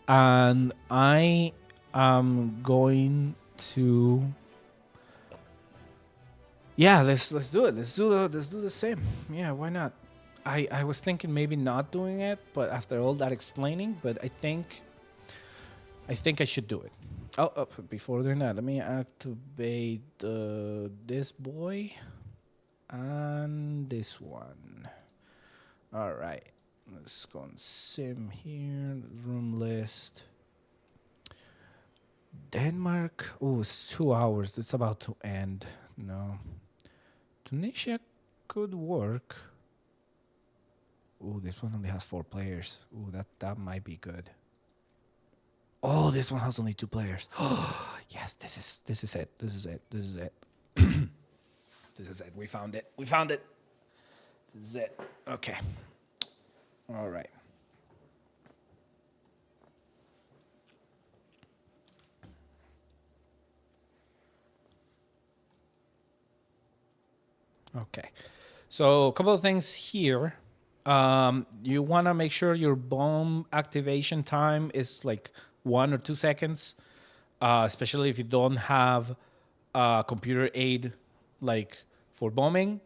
and I am going to. Yeah, let's do it. Let's do the same. Yeah, why not? I was thinking maybe not doing it, but after all that explaining, but I think I should do it. Oh, before doing that, let me activate this boy and this one. All right, let's go on sim here. Room list. Denmark. Oh, it's 2 hours. It's about to end. No. Tunisia could work. Oh, this one only has 4 players. Oh, that might be good. Oh, this one has only 2 players. Oh, yes, this is it. This is it. This is it. This is it. We found it. We found it. This is it. Okay. All right. Okay. So a couple of things here. You want to make sure your bomb activation time is like 1 or 2 seconds, especially if you don't have computer aid like for bombing.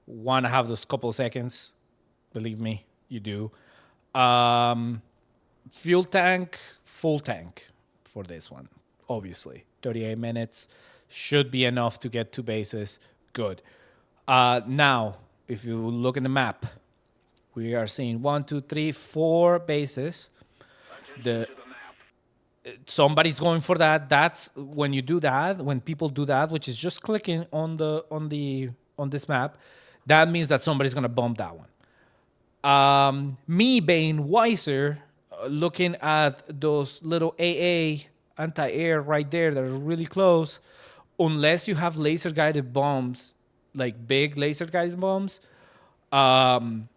Want to have those couple of seconds. Believe me, you do. Fuel tank, full tank for this one, obviously. 38 minutes should be enough to get 2 bases. Good. Now, if you look in the map, we are seeing 1, 2, 3, 4 bases. Somebody's going for that. That's when you do that. When people do that, which is just clicking on this map, that means that somebody's gonna bump that one. Me being wiser, looking at those little AA anti-air right there that are really close, unless you have laser guided bombs, like big laser guided bombs, um,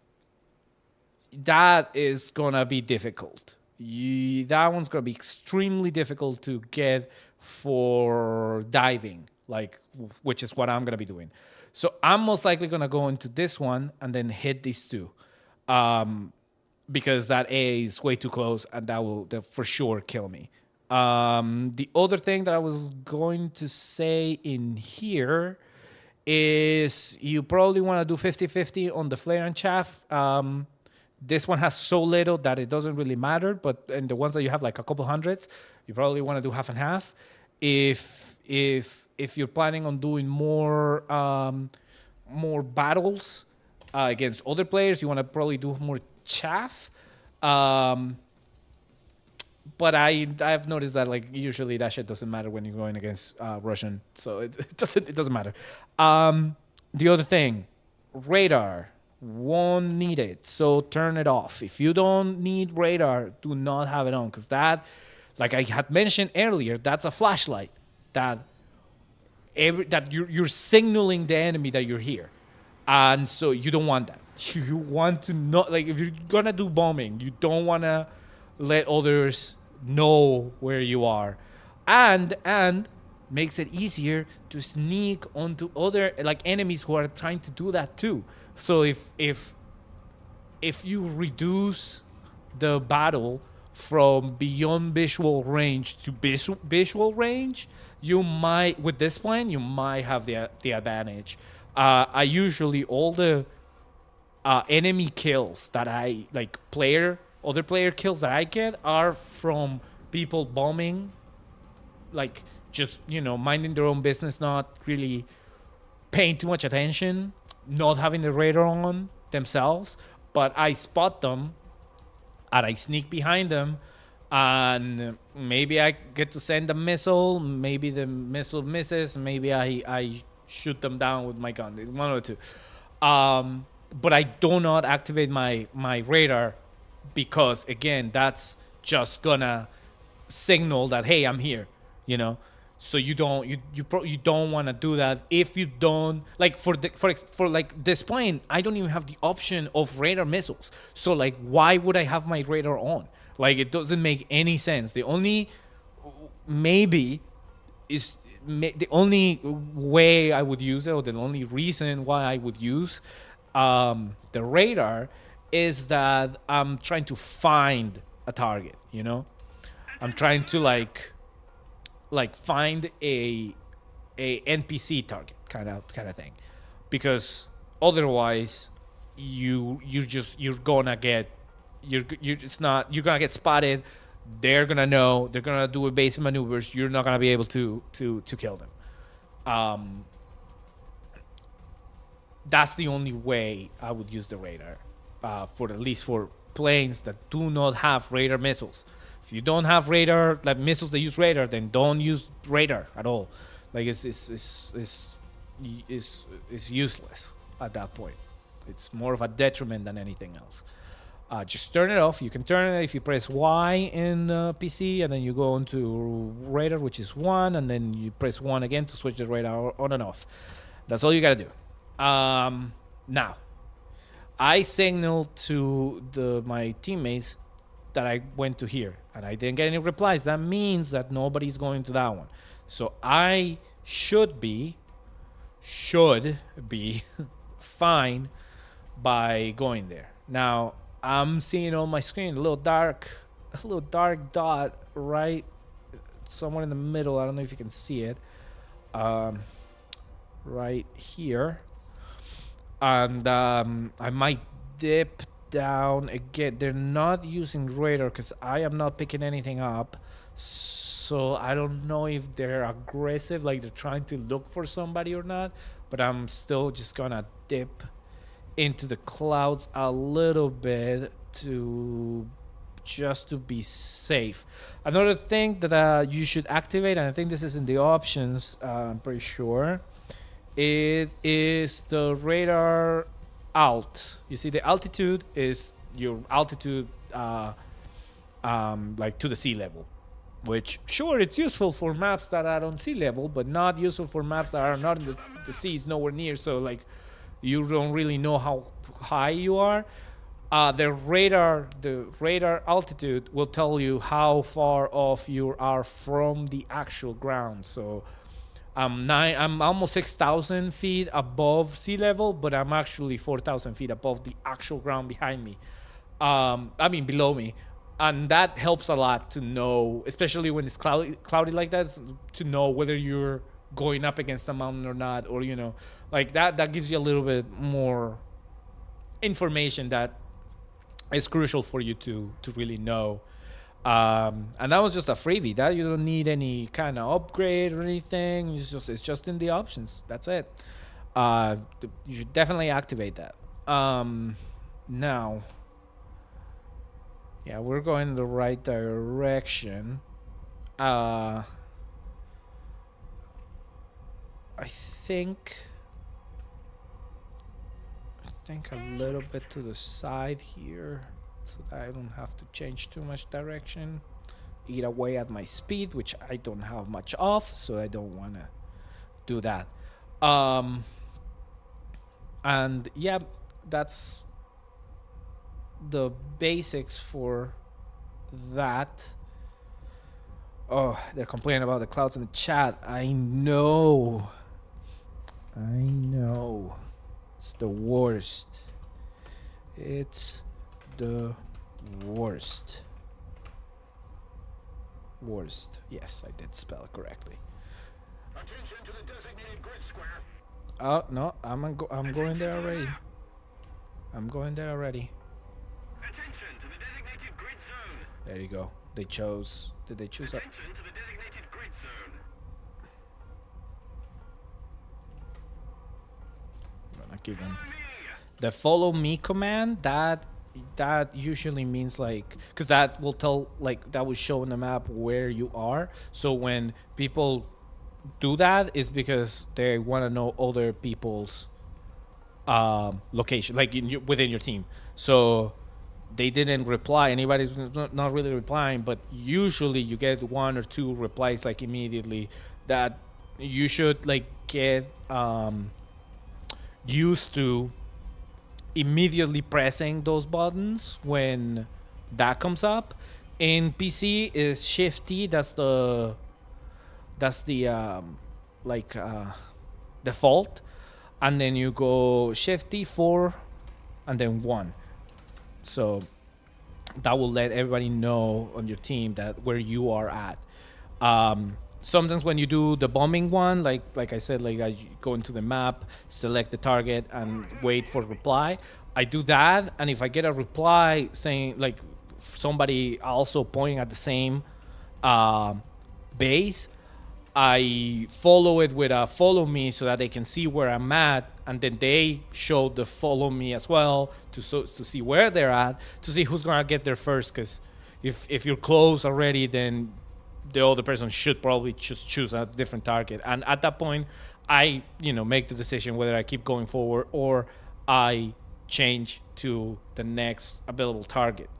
that is gonna be difficult. That one's gonna be extremely difficult to get for diving, like, which is what I'm gonna be doing. So I'm most likely gonna go into this one and then hit these two, um, because that A is way too close and that for sure kill me. The other thing that I was going to say in here is you probably want to do 50-50 on the flare and chaff. This one has so little that it doesn't really matter, but in the ones that you have like a couple hundreds, you probably want to do half and half. If you're planning on doing more battles against other players, you want to probably do more chaff. But I've noticed that like usually that shit doesn't matter when you're going against Russian, so it doesn't matter. The other thing, radar won't need it, so turn it off. If you don't need radar, do not have it on, because that, like I had mentioned earlier, that's a flashlight that you're signaling the enemy that you're here, and so you don't want that. You want to not, like, if you're gonna do bombing, you don't want to let others know where you are, and makes it easier to sneak onto other like enemies who are trying to do that too. So if you reduce the battle from beyond visual range to visual range, you might, with this plan, you might have the advantage. I usually, all the enemy kills that I like, other player kills that I get are from people bombing, like just, minding their own business, not really paying too much attention, not having the radar on themselves. But I spot them and I sneak behind them, and maybe I get to send a missile, maybe the missile misses, maybe I shoot them down with my gun, one or two. But I do not activate my radar, because again, that's just gonna signal that, hey, I'm here, so you don't want to do that. If you don't, like, for like this plane, I don't even have the option of radar missiles, so like why would I have my radar on? Like, it doesn't make any sense. The only the only way I would use it, or the only reason why I would use the radar, is that I'm trying to find a target. I'm trying to like find a NPC target kind of thing, because otherwise you're gonna get spotted. They're gonna know. They're gonna do evasive maneuvers. You're not gonna be able to kill them. That's the only way I would use the radar, for at least for planes that do not have radar missiles. If you don't have radar, like missiles that use radar, then don't use radar at all. Like, it's useless at that point. It's more of a detriment than anything else. Just turn it off. You can turn it if you press Y in PC, and then you go into radar, which is 1, and then you press 1 again to switch the radar on and off. That's all you gotta do. Now, I signaled to my teammates that I went to here, and I didn't get any replies. That means that nobody's going to that one. So I should be fine by going there. Now, I'm seeing on my screen a little dark dot right somewhere in the middle. I don't know if you can see it. Right here. And I might dip down again. They're not using radar because I am not picking anything up. So I don't know if they're aggressive, like they're trying to look for somebody or not. But I'm still just gonna dip into the clouds a little bit just to be safe. Another thing that you should activate, and I think this is in the options, I'm pretty sure, it is the radar alt. You see, the altitude is your altitude like to the sea level. which sure it's useful for maps that are on sea level, but not useful for maps that are not in the sea is nowhere near. So like, you don't really know how high you are. The radar altitude will tell you how far off you are from the actual ground. So I'm almost 6,000 feet above sea level, but I'm actually 4,000 feet above the actual ground behind me. I mean below me, and that helps a lot to know, especially when it's cloudy like that, to know whether you're going up against a mountain or not, or like that gives you a little bit more information that is crucial for you to really know. And that was just a freebie. That you don't need any kind of upgrade or anything. It's just in the options. That's it. You should definitely activate that. Now, yeah, we're going in the right direction. I think a little bit to the side here, so that I don't have to change too much direction. Eat away at my speed, which I don't have much of, so I don't want to do that. And yeah, that's the basics for that. Oh, they're complaining about the clouds in the chat. I know. It's the worst. It's the worst. Worst. Yes, I did spell it correctly. Attention to the designated grid square. Oh no, I'm going there already. I'm going there already. Attention to the designated grid zone. There you go. They chose. Did they choose? Attention to the designated grid zone. I'm gonna give them the follow me command. That usually means like, because that will tell, like, that will show in the map where you are. So when people do that, it's because they want to know other people's location, like within your team. So they didn't reply. Anybody's not really replying, but usually you get one or two replies like immediately. That you should like get used to immediately pressing those buttons when that comes up. In PC is Shift T. That's the default, and then you go Shift T4 and then 1. So that will let everybody know on your team that where you are at. Sometimes when you do the bombing one, like I said, like I go into the map, select the target, and wait for reply. I do that, and if I get a reply saying like somebody also pointing at the same base, I follow it with a follow me so that they can see where I'm at, and then they show the follow me as well to see where they're at, to see who's gonna get there first. Because if you're close already, then the other person should probably just choose a different target. And at that point, I make the decision whether I keep going forward or I change to the next available target.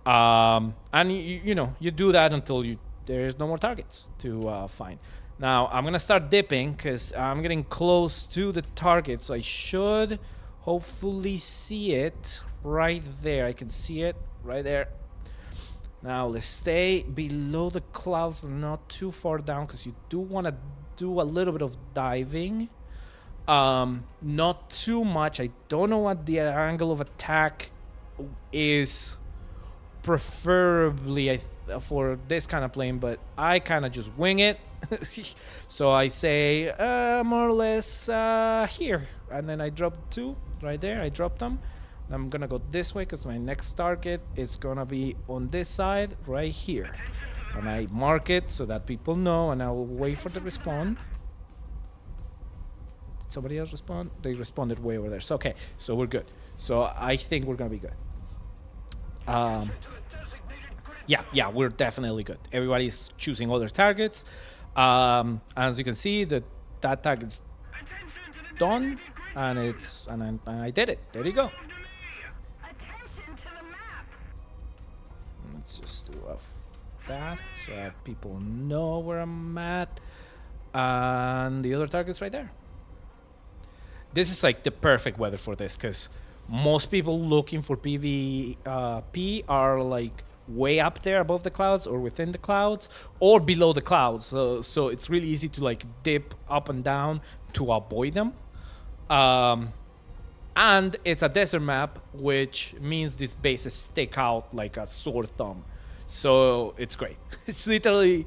And you do that until there's no more targets to find. Now I'm gonna start dipping because I'm getting close to the target, so I should hopefully see it right there. I can see it right there. Now let's stay below the clouds, but not too far down, because you do want to do a little bit of diving. Not too much. I don't know what the angle of attack is, preferably for this kind of plane, but I kind of just wing it. So I say more or less here, and then I drop 2 right there. I drop them. I'm gonna go this way because my next target is gonna be on this side right here, and I mark it so that people know, and I will wait for the respawn. Did somebody else respond? They responded way over there. So okay, so we're good. So I think we're gonna be good. Yeah, we're definitely good. Everybody's choosing other targets. As you can see, that target's done, and I did it. There you go. Let's just do a that so that people know where I'm at. And the other target's right there. This is like the perfect weather for this because most people looking for PvP are like way up there above the clouds or within the clouds or below the clouds. So it's really easy to like dip up and down to avoid them. And it's a desert map, which means these bases stick out like a sore thumb. So it's great. It's literally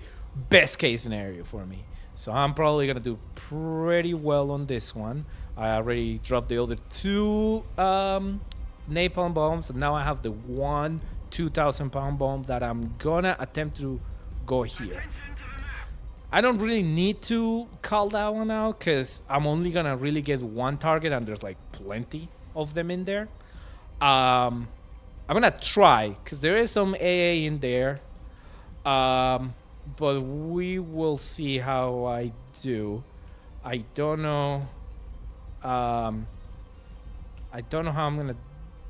best case scenario for me. So I'm probably gonna do pretty well on this one. I already dropped the other two napalm bombs, and now I have the one 2,000-pound bomb that I'm gonna attempt to go here. I don't really need to call that one out because I'm only gonna really get one target, and there's like plenty of them in there. I'm gonna try because there is some AA in there. But we will see how I do. I don't know. I don't know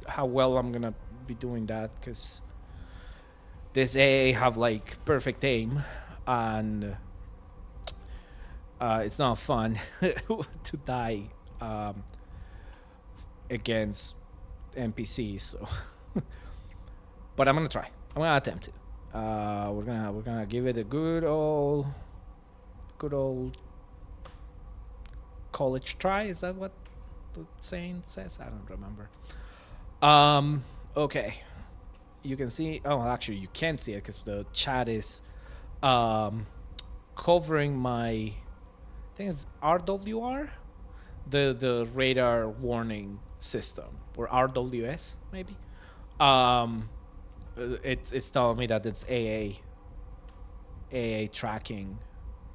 how well I'm gonna be doing that because this AA have like perfect aim, and it's not fun to die against NPCs. So, but I'm gonna try. I'm gonna attempt to. We're gonna give it a good old college try. Is that what the saying says? I don't remember. Okay. You can see. Oh, actually, you can't see it because the chat is covering my. I think it's RWR, the radar warning system, or RWS maybe. It's telling me that it's AA tracking,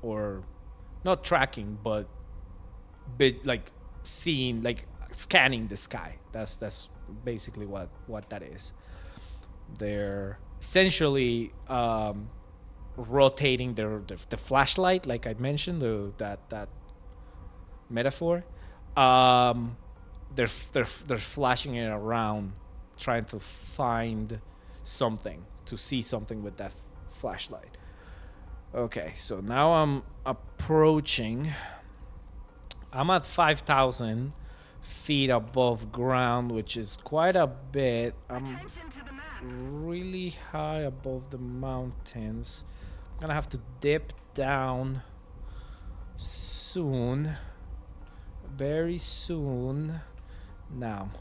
or not tracking, but like seeing, like scanning the sky. That's basically what that is. They're essentially rotating the flashlight, like I mentioned, that metaphor. They're flashing it around, trying to find something, to see something with that flashlight. Okay, so now I'm approaching. I'm at 5,000 feet above ground, which is quite a bit. I'm really high above the mountains. I'm gonna have to dip down soon, very soon. Now,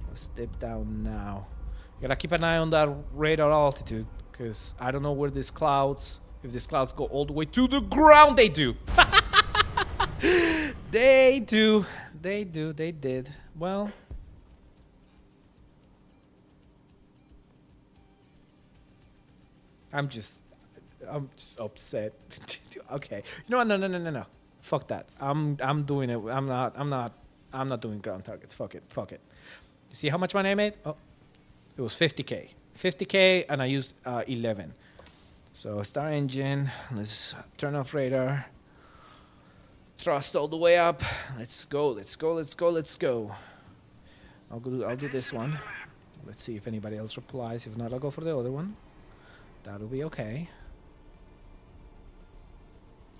let's dip down now. You gotta keep an eye on that radar altitude, because I don't know where these clouds, if these clouds go all the way to the ground. They do. They do. They do. They did. Well, I'm just upset. Okay. You know what? No. Fuck that. I'm doing it. I'm not doing ground targets. Fuck it. You see how much money I made? Oh, it was 50K. 50K, and I used 11. So start engine. Let's turn off radar. Thrust all the way up. Let's go. I'll do this one. Let's see if anybody else replies. If not, I'll go for the other one. That'll be okay.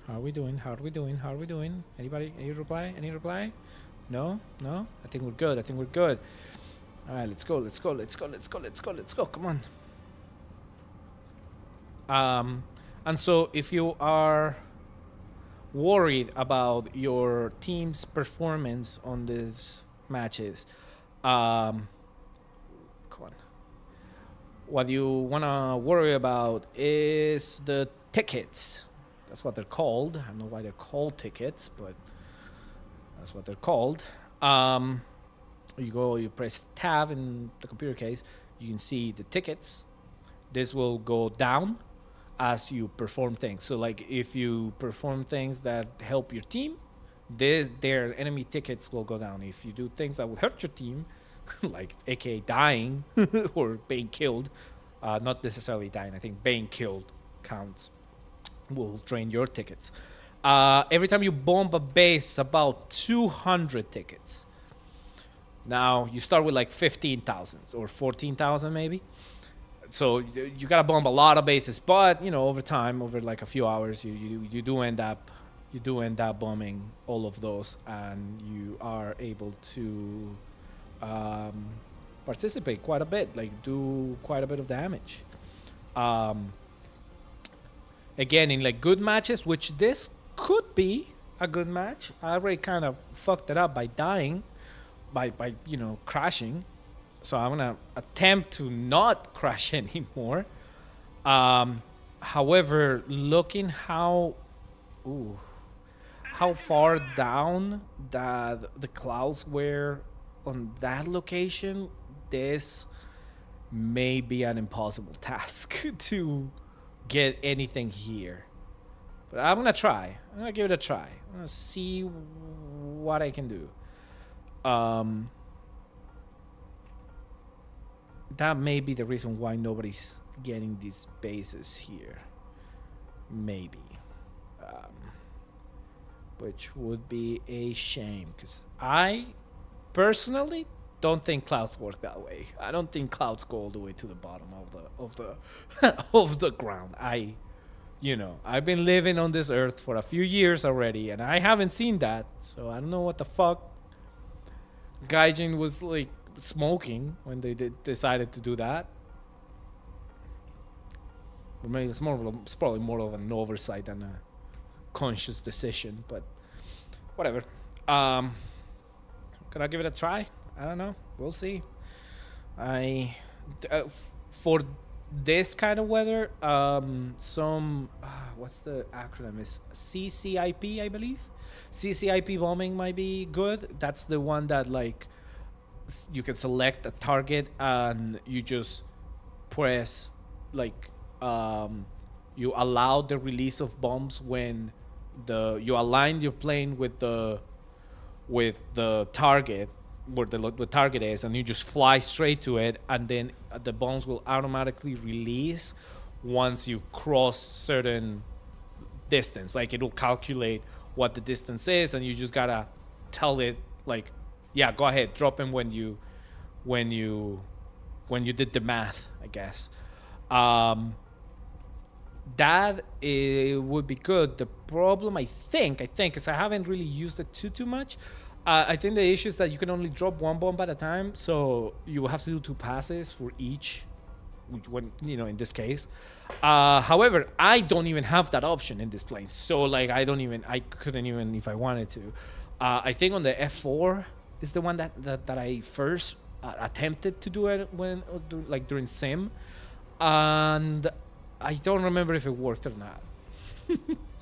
How are we doing? Anybody? Any reply? No? I think we're good. All right, let's go. Come on. And so if you are worried about your team's performance on these matches, come on. What you want to worry about is the tickets. That's what they're called. I don't know why they're called tickets, but that's what they're called. You press tab in the computer case, you can see the tickets. This will go down as you perform things. So like if you perform things that help your team, their enemy tickets will go down. If you do things that will hurt your team, like aka dying or being killed, not necessarily dying, I think being killed counts, will drain your tickets. Every time you bomb a base, about 200 tickets. Now you start with like 15,000 or 14,000 maybe. So you gotta bomb a lot of bases, but you know, over time, over like a few hours, you do end up bombing all of those, and you are able to um, participate quite a bit, like do quite a bit of damage. Um, Again, in like good matches, which this could be a good match. I already kind of fucked it up by dying, by you know, crashing. So I'm gonna attempt to not crash anymore. However, looking ooh, how far down that the clouds were on that location, this may be an impossible task to get anything here. But I'm gonna try. I'm gonna give it a try. I'm gonna see what I can do. That may be the reason why nobody's getting these bases here. Maybe. Um, which would be a shame, because I personally don't think clouds work that way. I don't think clouds go all the way to the bottom of the of the ground. I've been living on this earth for a few years already, and I haven't seen that. So I don't know what the fuck Gaijin was like smoking when they decided to do that. Or maybe it's probably more of an oversight than a conscious decision, but whatever. Can I give it a try? I don't know. We'll see. For this kind of weather, what's the acronym? Is CCIP, I believe. CCIP bombing might be good. That's the one that like you can select a target and you just press like you allow the release of bombs when you align your plane with the target where the target is, and you just fly straight to it, and then the bombs will automatically release once you cross certain distance. Like it will calculate what the distance is, and you just gotta tell it like, yeah, go ahead, drop him when you did the math, I guess. That it would be good. The problem, I think, is I haven't really used it too much. I think the issue is that you can only drop one bomb at a time, so you will have to do 2 passes for each. When in this case, however, I don't even have that option in this plane. So like, I couldn't even if I wanted to. I think on the F4 is the one that I first attempted to do it during sim, and I don't remember if it worked or not.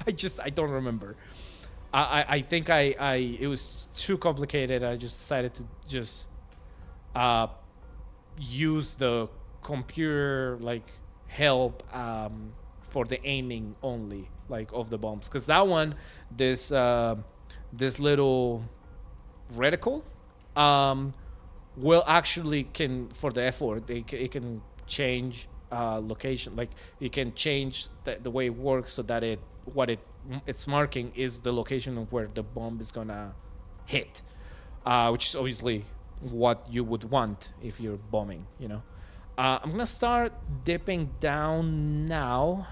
I don't remember. I think it was too complicated. I just decided to just use the computer like help for the aiming only, like of the bombs, because that one, this little reticle will actually can, for the F4, it can change location. Like you can change the way it works so that it's marking is the location of where the bomb is gonna hit, which is obviously what you would want if you're bombing. I'm gonna start dipping down now.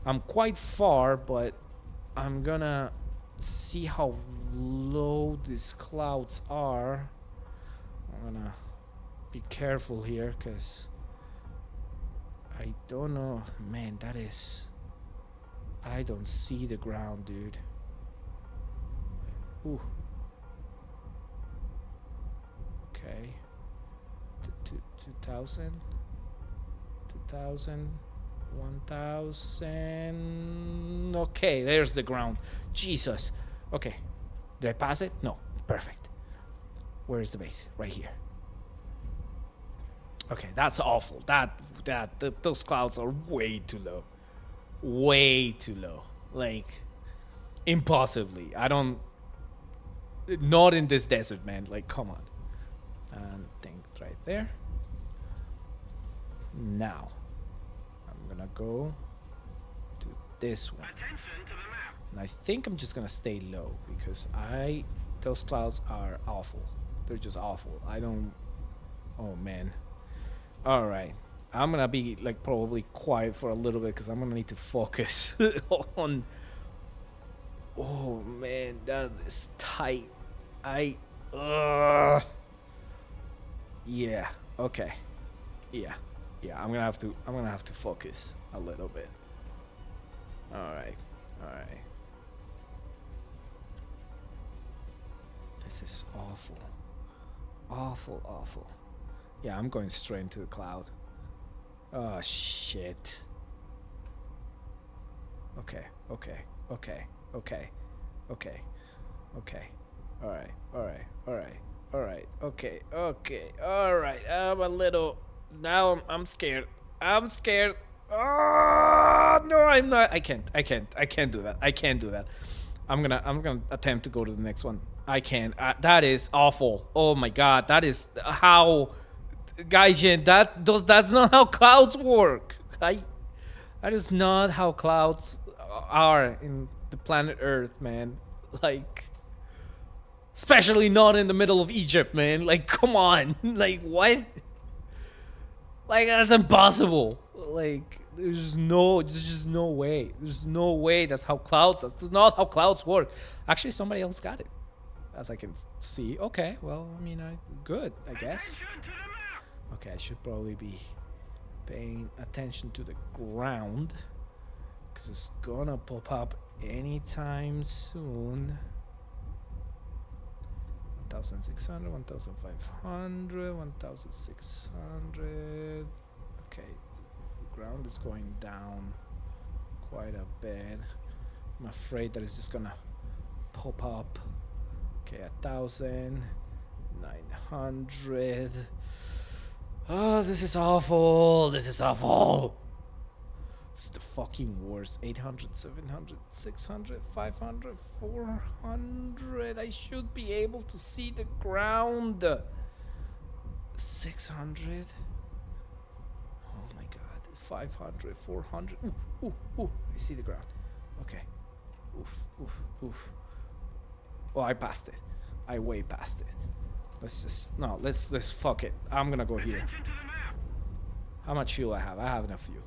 I'm quite far, but I'm gonna see how low these clouds are. I'm gonna be careful here, because I don't know. Man, I don't see the ground, dude. Ooh. Okay. 2,000. 1,000. Okay, there's the ground. Jesus. Okay. Did I pass it? No. Perfect. Where is the base? Right here. Okay, that's awful. Those clouds are way too low. Way too low. Like, impossibly. Not in this desert, man. Like, come on. And think right there. Now, I'm gonna go to this one. Attention to the map. And I think I'm just gonna stay low, because those clouds are awful. They're just awful. Oh man. All right. I'm gonna be like probably quiet for a little bit because I'm gonna need to focus on. Oh man, that is tight. I. Yeah. Okay. Yeah. Yeah. I'm gonna have to. I'm gonna have to focus a little bit. All right. All right. This is awful. Awful. Awful. Yeah. I'm going straight into the cloud. Oh shit. Okay. Okay. Okay. Okay. Okay. Okay. All right. All right. All right. All right. Okay. Okay. All right. I'm a little. Now I'm scared. I'm scared. Oh no, I'm not. I can't. I can't. I can't do that. I can't do that. I'm gonna attempt to go to the next one. I can't. That is awful. Oh my god. That is how. Gaijin, that's not how clouds work. That is not how clouds are in the planet Earth, man. Like, especially not in the middle of Egypt, man. Like, come on. Like, what? Like, that's impossible. Like, there's just no way. There's no way that's how clouds, that's not how clouds work. Actually, somebody else got it. As I can see. Okay, well, I mean, good, I guess. Attention to the map. Okay, I should probably be paying attention to the ground because it's gonna pop up anytime soon. 1,600, 1,500, 1,600. Okay, the ground is going down quite a bit. I'm afraid that it's just gonna pop up. Okay, 1,900. Oh, this is awful. This is awful. This is the fucking worst. 800, 700, 600, 500, 400. I should be able to see the ground. 600. Oh my god. 500, 400. Ooh, ooh, ooh. I see the ground. Okay. Oof, oof, oof. Oh, I passed it. I way passed it. Let's just let's fuck it. I'm gonna go here. Attention to the map. How much fuel I have? I have enough fuel.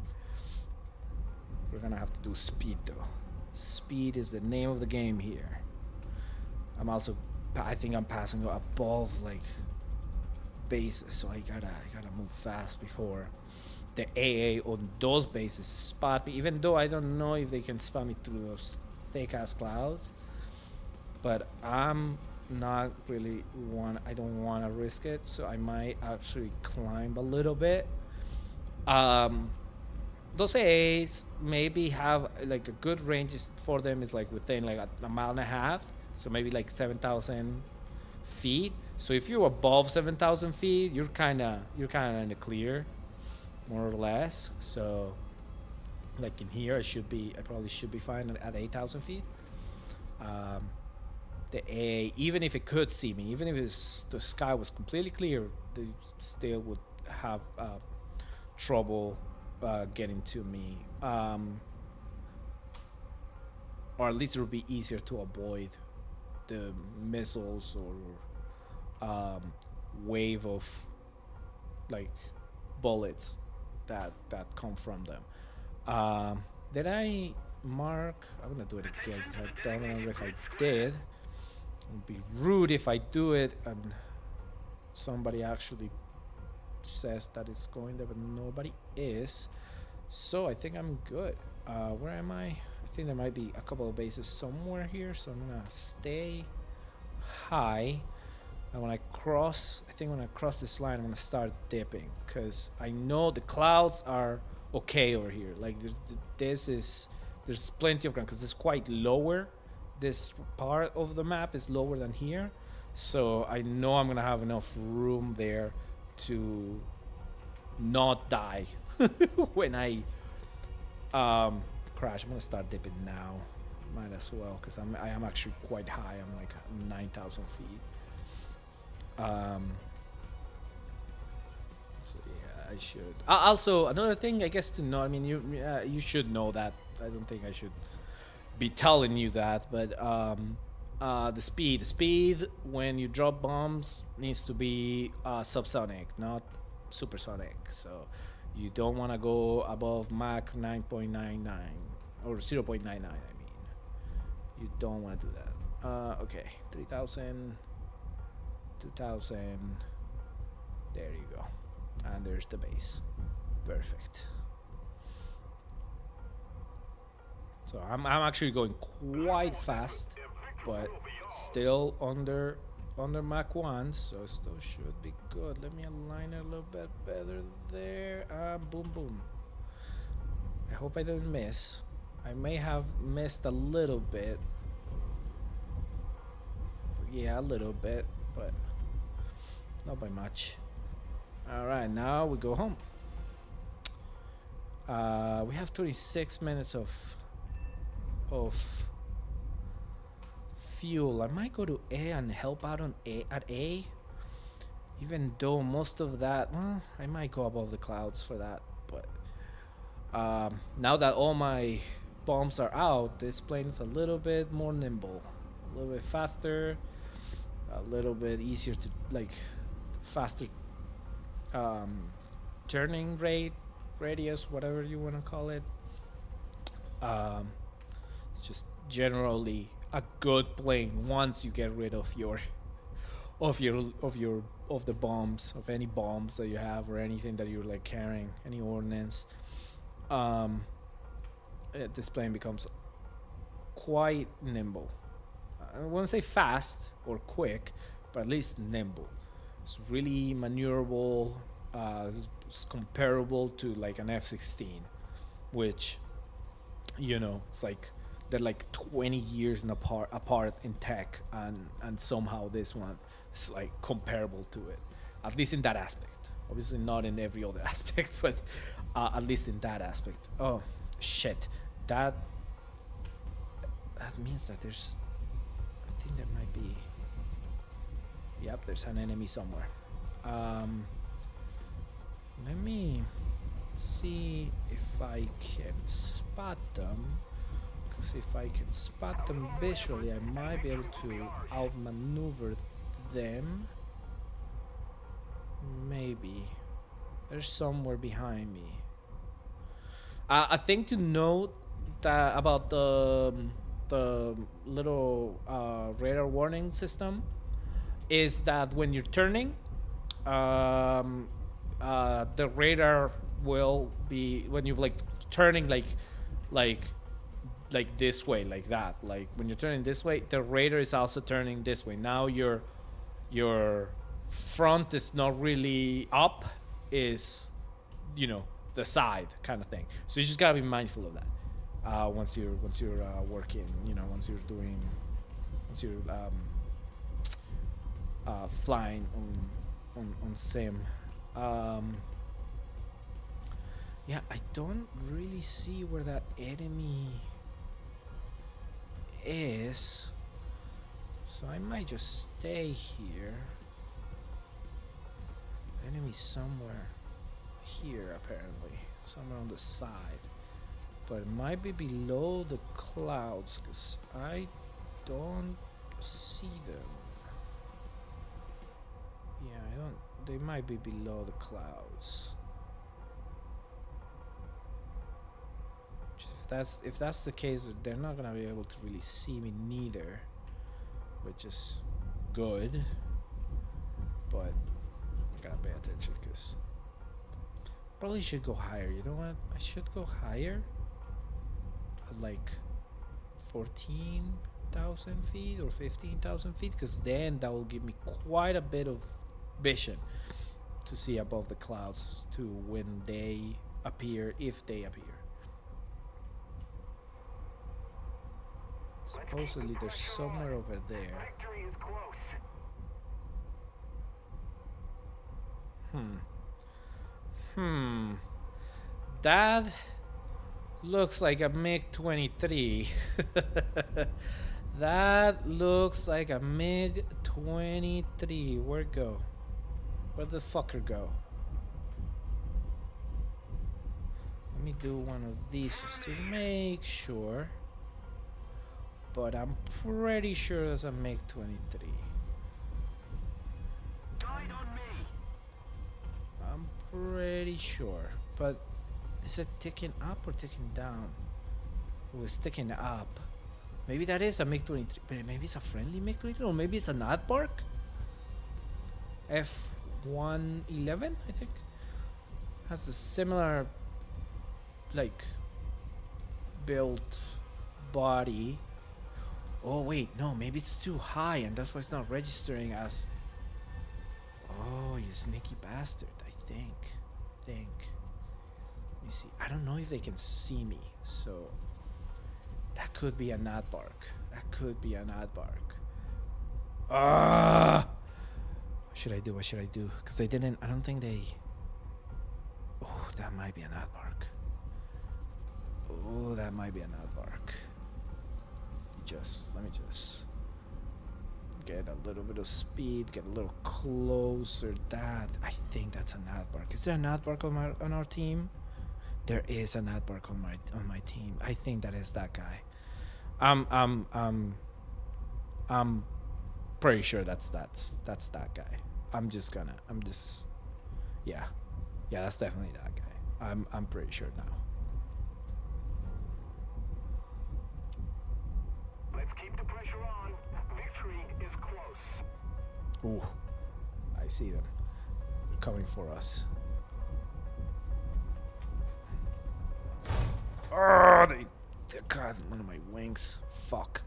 We're gonna have to do speed though. Speed is the name of the game here. I think I'm passing above like bases, so I gotta move fast before the AA on those bases spot me. Even though I don't know if they can spot me through those thick ass clouds, but I'm not really I don't want to risk it, so I might actually climb a little bit. Those A's maybe have like a good range for them is like within like a mile and a half, so maybe like 7,000 feet. So if you're above 7,000 feet, you're kind of in the clear, more or less. So like in here, I probably should be fine at 8,000 feet. The A, even if it could see me, even if the sky was completely clear, they still would have trouble getting to me. Or at least it would be easier to avoid the missiles or wave of like bullets that come from them. Did I mark? I'm gonna do it again because I don't remember if I did. It would be rude if I do it and somebody actually says that it's going there, but nobody is. So I think I'm good. Where am I? I think there might be a couple of bases somewhere here, so I'm gonna stay high. And when I cross this line, I'm gonna start dipping because I know the clouds are okay over here. Like there's plenty of ground because it's quite lower. This part of the map is lower than here, so I know I'm gonna have enough room there to not die when I crash. I'm gonna start dipping now. Might as well because I am actually quite high. I'm like 9,000 feet. So yeah, I should. Also, another thing I guess to know. I mean, you should know that. I don't think I should be telling you that, but the speed when you drop bombs needs to be subsonic, not supersonic. So You don't want to go above Mach 9.99 or 0.99. I mean, you don't want to do that. Okay, 3,000, 2,000. There you go, and there's the base. Perfect. So I'm actually going quite fast, but still under Mach 1, so it still should be good. Let me align it a little bit better there. Boom, boom. I hope I didn't miss. I may have missed a little bit. Yeah, a little bit, but not by much. All right, now we go home. We have 26 minutes of fuel. I might go to A and help out on at A, even though most of that, well, I might go above the clouds for that. But now that all my bombs are out, this plane is a little bit more nimble, a little bit faster, a little bit easier to, like, faster turning radius, whatever you want to call it. It's just generally a good plane once you get rid of the bombs, of any bombs that you have or anything that you're like carrying, any ordnance. This plane becomes quite nimble. I wouldn't say fast or quick, but at least nimble. It's really maneuverable. It's comparable to like an F-16, which, you know, it's like they're like 20 years apart in tech, and somehow this one is like comparable to it, at least in that aspect. Obviously not in every other aspect, but at least in that aspect. Oh shit, that means that there's, I think there might be, yep, there's an enemy somewhere. Let me see if I can spot them, because if I can spot them visually, I might be able to outmaneuver them. Maybe there's somewhere behind me. A thing to note that about the little radar warning system is that when you're turning, the radar will be, when you're like turning like this way, like that, like when you're turning this way, the radar is also turning this way. Now your front is not really up, is, you know, the side kind of thing. So you just gotta be mindful of that once you're working, you know, once you're flying on sim. Yeah, I don't really see where that enemy is, so I might just stay here. Enemy somewhere here, apparently, somewhere on the side, but it might be below the clouds, because I don't see them. Yeah, I don't. They might be below the clouds. If that's the case, they're not gonna be able to really see me neither, which is good. But I gotta pay attention, because probably should go higher. You know what? I should go higher, at like 14,000 feet or 15,000 feet, because then that will give me quite a bit of vision to see above the clouds to when they appear, if they appear. Supposedly there's somewhere over there. That looks like a MiG-23. That looks like a MiG-23. Where'd it go? Where'd the fucker go? Let me do one of these just to make sure. But I'm pretty sure there's a MiG-23. I'm pretty sure. But is it ticking up or ticking down? Oh, it's ticking up. Maybe that is a MiG-23, but maybe it's a friendly MiG-23, or maybe it's a not bark. F-111, I think, has a similar, like, built body. Oh wait, no, maybe it's too high, and that's why it's not registering as. Oh, you sneaky bastard! I think. Let me see. I don't know if they can see me, so that could be a not bark. That could be a not bark. Ah! What should I do? What should I do? Because I didn't. I don't think they. Oh, that might be a not bark. Oh, that might be a not bark. Let me just get a little bit of speed, get a little closer. That I think that's a not bark. Is there a not bark on our team? There is a not bark on my team. I think that is that guy. I'm pretty sure that's that guy. Yeah, that's definitely that guy. I'm pretty sure now. Let's keep the pressure on. Victory is close. Ooh, I see them coming for us. Oh, they got one of my wings. Fuck.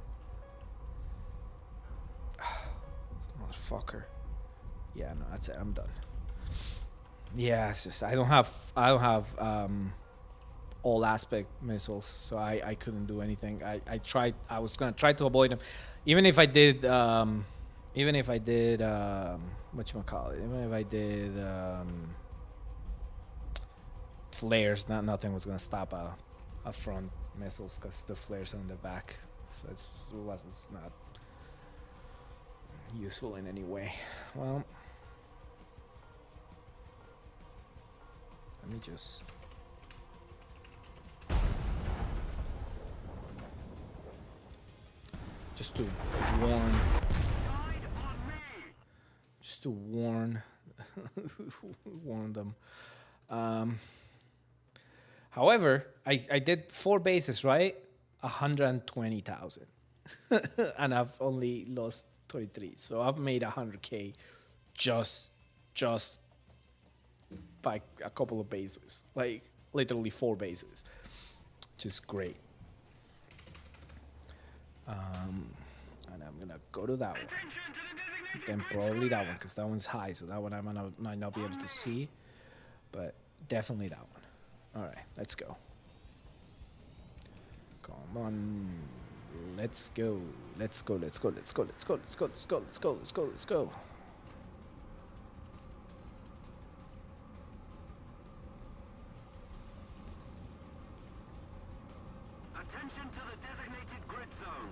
Motherfucker. Yeah, no, that's it. I'm done. Yeah, it's just I don't have all aspect missiles, so I couldn't do anything. I tried. I was gonna try to avoid them, even if I did whatchamacallit, even if I did flares. Nothing was gonna stop a front missiles because the flares are in the back, so it's not useful in any way. Well, let me just to warn warn them. However, I did 4 bases, right? 120,000, and I've only lost 23. So I've made 100K just by a couple of bases, like literally 4 bases, which is great. And I'm gonna go to that one, then probably that one, because that one's high, so that one I might not be able to see, but definitely that one. All right, let's go. Come on, let's go. Let's go. Attention to the designated grid zone.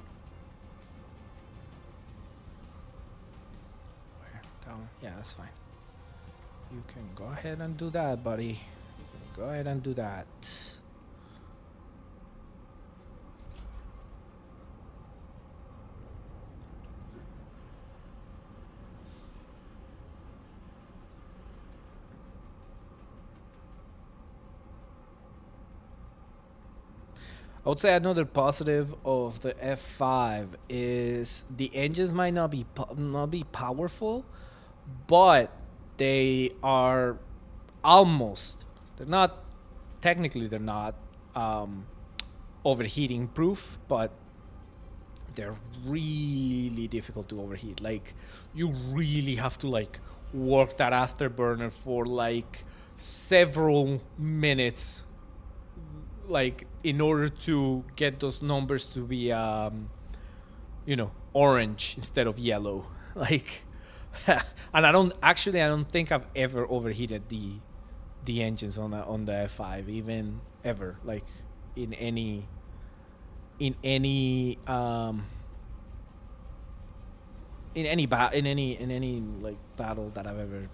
Where? Down? Yeah, that's fine. You can go ahead and do that, buddy. Go ahead and do that. I would say another positive of the F5 is the engines might not be powerful, but they are almost. They're not technically. They're not overheating proof, but they're really difficult to overheat. Like, you really have to like work that afterburner for like several minutes, like in order to get those numbers to be orange instead of yellow. Like, and I don't think I've ever overheated the engines on the F5, even ever, like in any like battle that I've ever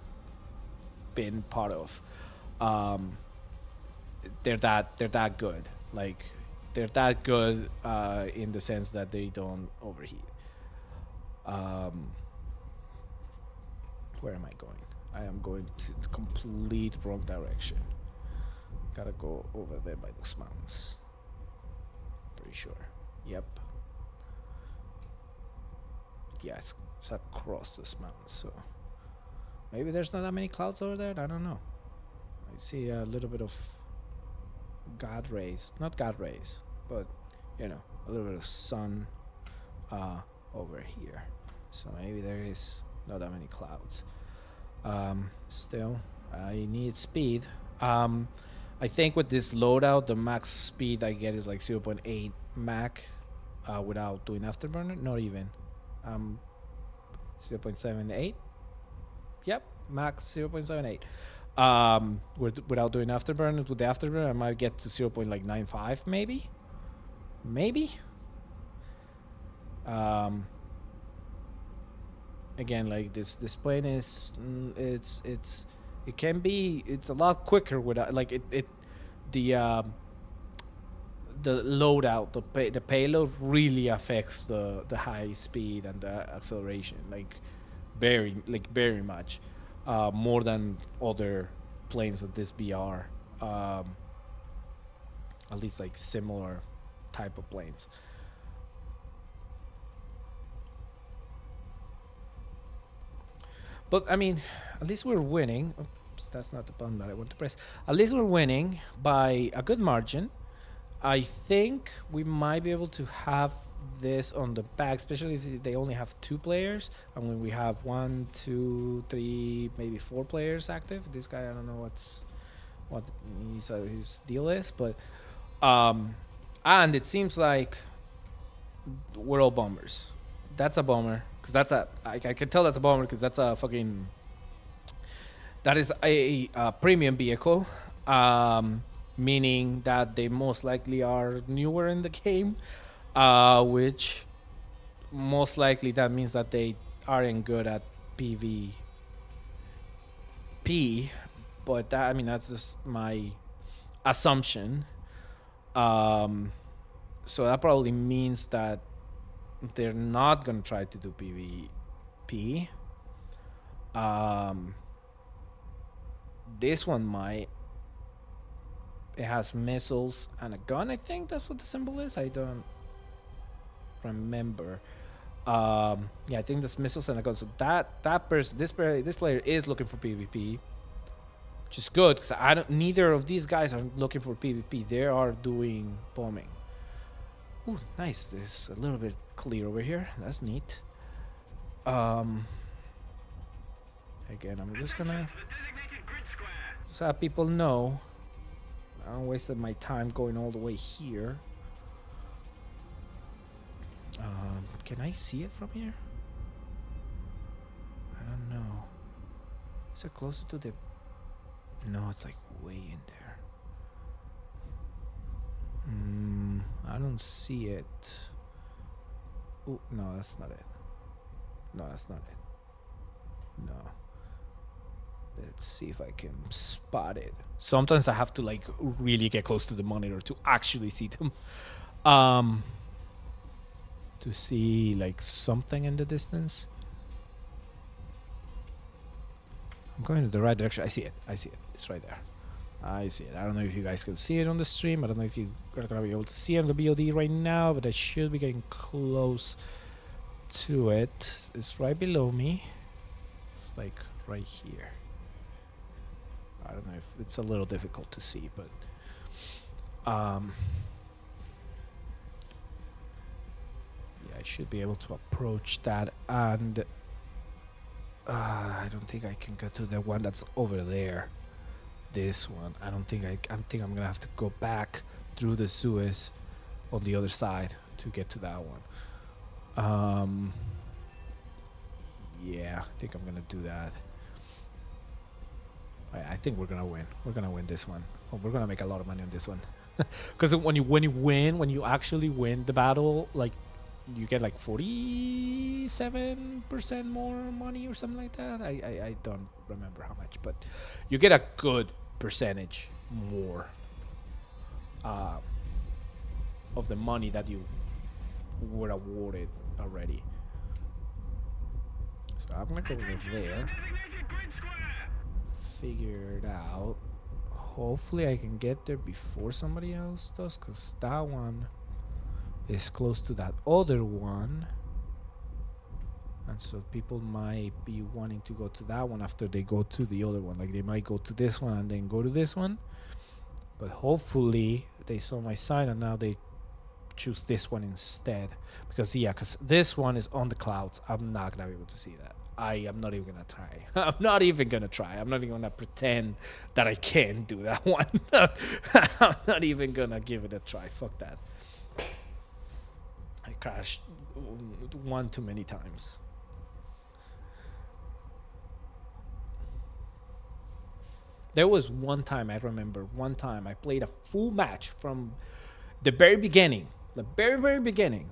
been part of. They're that good. Like, they're that good in the sense that they don't overheat. Where am I going? I am going to the complete wrong direction. Gotta go over there by those mountains. Pretty sure. Yep. Yeah, it's across this mountain, so maybe there's not that many clouds over there. I don't know. I see a little bit of God rays, not God rays, but you know, a little bit of sun over here. So maybe there is not that many clouds. Still, I need speed. I think with this loadout, the max speed I get is like 0.8 Mach without doing afterburner. Not even. 0.78. Yep, max 0.78. Without doing afterburner, with the afterburner, I might get to 0.95 maybe. Again, like this plane is it's a lot quicker without like the loadout, the payload really affects the high speed and the acceleration, like very much more than other planes of this BR, at least like similar type of planes. But I mean, at least we're winning. Oops, that's not the button that I want to press. At least we're winning by a good margin. I think we might be able to have this on the back, especially if they only have 2 players, and when we have 1, 2, 3, maybe 4 players active. This guy, I don't know what his deal is, but and it seems like we're all bombers. That's a bomber, because I can tell that's a bomber because that's a fucking, that is a premium vehicle. Meaning that they most likely are newer in the game, which most likely that means that they aren't good at PvP. But that, I mean, that's just my assumption. So that probably means that they're not gonna try to do PvP. This one might. It has missiles and a gun. I think that's what the symbol is. I don't remember. Yeah, I think there's missiles and a gun. So this player is looking for PvP, which is good because neither of these guys are looking for PvP. They are doing bombing. Ooh, nice. There's a little bit clear over here. That's neat. Again, I'm just gonna have people know. I don't wasted my time going all the way here. Can I see it from here? I don't know. Is it closer to the... No, it's like way in there. I don't see it. Oh, no, that's not it. No, that's not it. No. Let's see if I can spot it. Sometimes I have to like really get close to the monitor to actually see them. To see like something in the distance. I'm going in the right direction. I see it. It's right there. I see it. I don't know if you guys can see it on the stream. I don't know if you are gonna be able to see it on the BOD right now, but I should be getting close to it. It's right below me. It's like right here. I don't know if it's a little difficult to see, but yeah, I should be able to approach that, and I don't think I can get to the one that's over there. This one, I think I'm gonna have to go back through the Suez on the other side to get to that one. Yeah, I think I'm gonna do that. I think we're gonna win. We're gonna win this one. Oh, we're gonna make a lot of money on this one, because when you actually win the battle, like you get like 47% more money or something like that. I don't remember how much, but you get a good percentage more of the money that you were awarded already. So I'm gonna go over there. Figure it out. Hopefully I can get there before somebody else does, because that one is close to that other one. And so people might be wanting to go to that one after they go to the other one. Like they might go to this one and then go to this one. But hopefully they saw my sign and now they choose this one instead. Because this one is on the clouds. I'm not gonna be able to see that. I am not even gonna try. I'm not even gonna try. I'm not even gonna pretend that I can do that one. I'm not even gonna give it a try. Fuck that. I crashed one too many times. There was one time, I remember, I played a full match from the very beginning. The very, very beginning.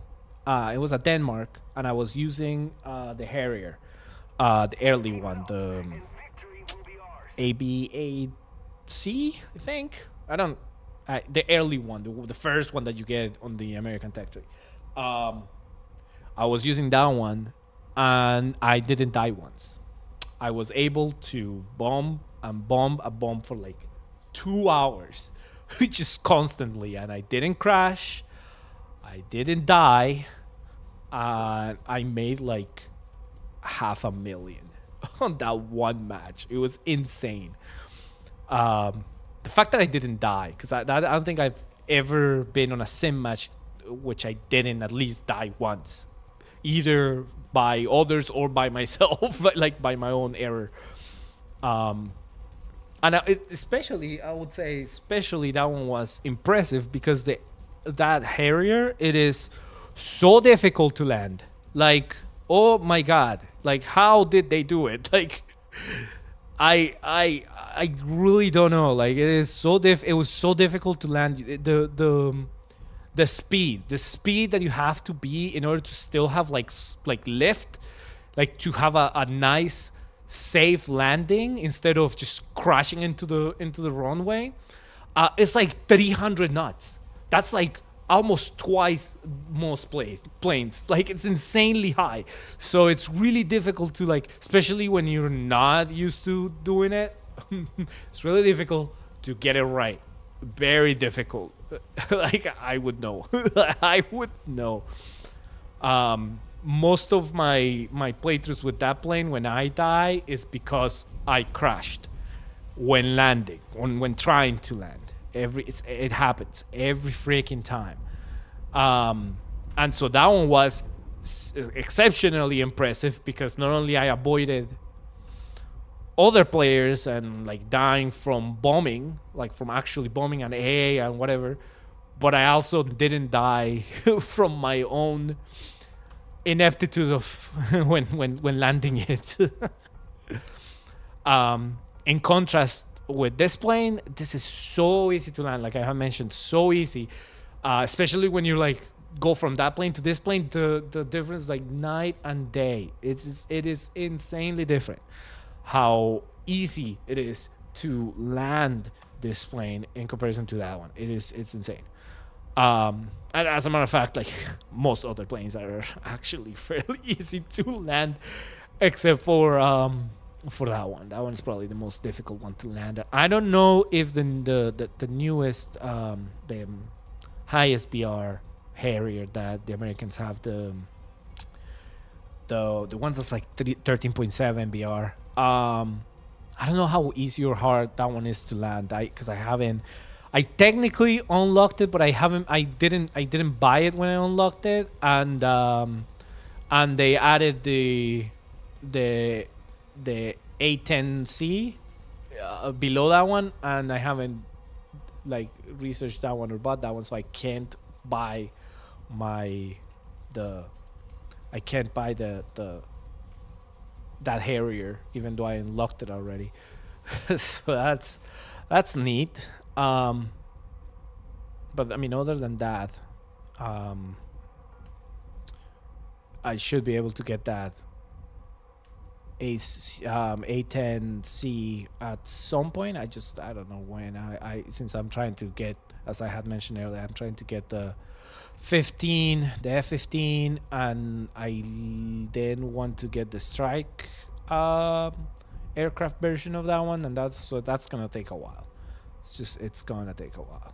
It was at Denmark, and I was using the Harrier. The early one, the ABAC, I think. The early one, the first one that you get on the American Tech Tree. I was using that one, and I didn't die once. I was able to bomb and bomb a bomb for like 2 hours, just constantly, and I didn't crash. I didn't die. I made like $500,000 on that one match. It was insane. The fact that I didn't die, because I don't think I've ever been on a sim match which I didn't at least die once, either by others or by myself, but like by my own error. And especially, I would say, that one was impressive because that Harrier, it is so difficult to land. Like, oh my god, like how did they do it? Like, I really don't know. Like, it was so difficult to land. The speed that you have to be in order to still have like lift, like to have a nice safe landing instead of just crashing into the runway. It's like 300 knots. That's like almost twice most planes. Like, it's insanely high. So it's really difficult to, like, especially when you're not used to doing it. It's really difficult to get it right. Very difficult. Like, I would know. I would know. Most of my playthroughs with that plane, when I die, is because I crashed when landing, when trying to land. It happens every freaking time. And so that one was exceptionally impressive because not only I avoided other players and like dying from bombing, like from actually bombing an A and whatever, but I also didn't die from my own ineptitude of when landing it. In contrast with this plane, this is so easy to land. Like I have mentioned, so easy, especially when you like go from that plane to this plane. The difference, like night and day. It is insanely different how easy it is to land this plane in comparison to that one. It's insane. And as a matter of fact, like most other planes are actually fairly easy to land, except for that one. That one is probably the most difficult one to land. I don't know if the newest, the highest BR Harrier that the Americans have, the ones that's like 13.7 BR. I don't know how easy or hard that one is to land. I technically unlocked it, but I didn't buy it when I unlocked it, and they added the A10C below that one, and I haven't like researched that one or bought that one, so I can't buy the that Harrier, even though I unlocked it already. So that's neat. But I mean, other than that, I should be able to get that A10C at some point. I don't know when. I since I'm trying to get, as I had mentioned earlier, I'm trying to get the F-15, and I then want to get the Strike aircraft version of that one, and that's gonna take a while. it's gonna take a while.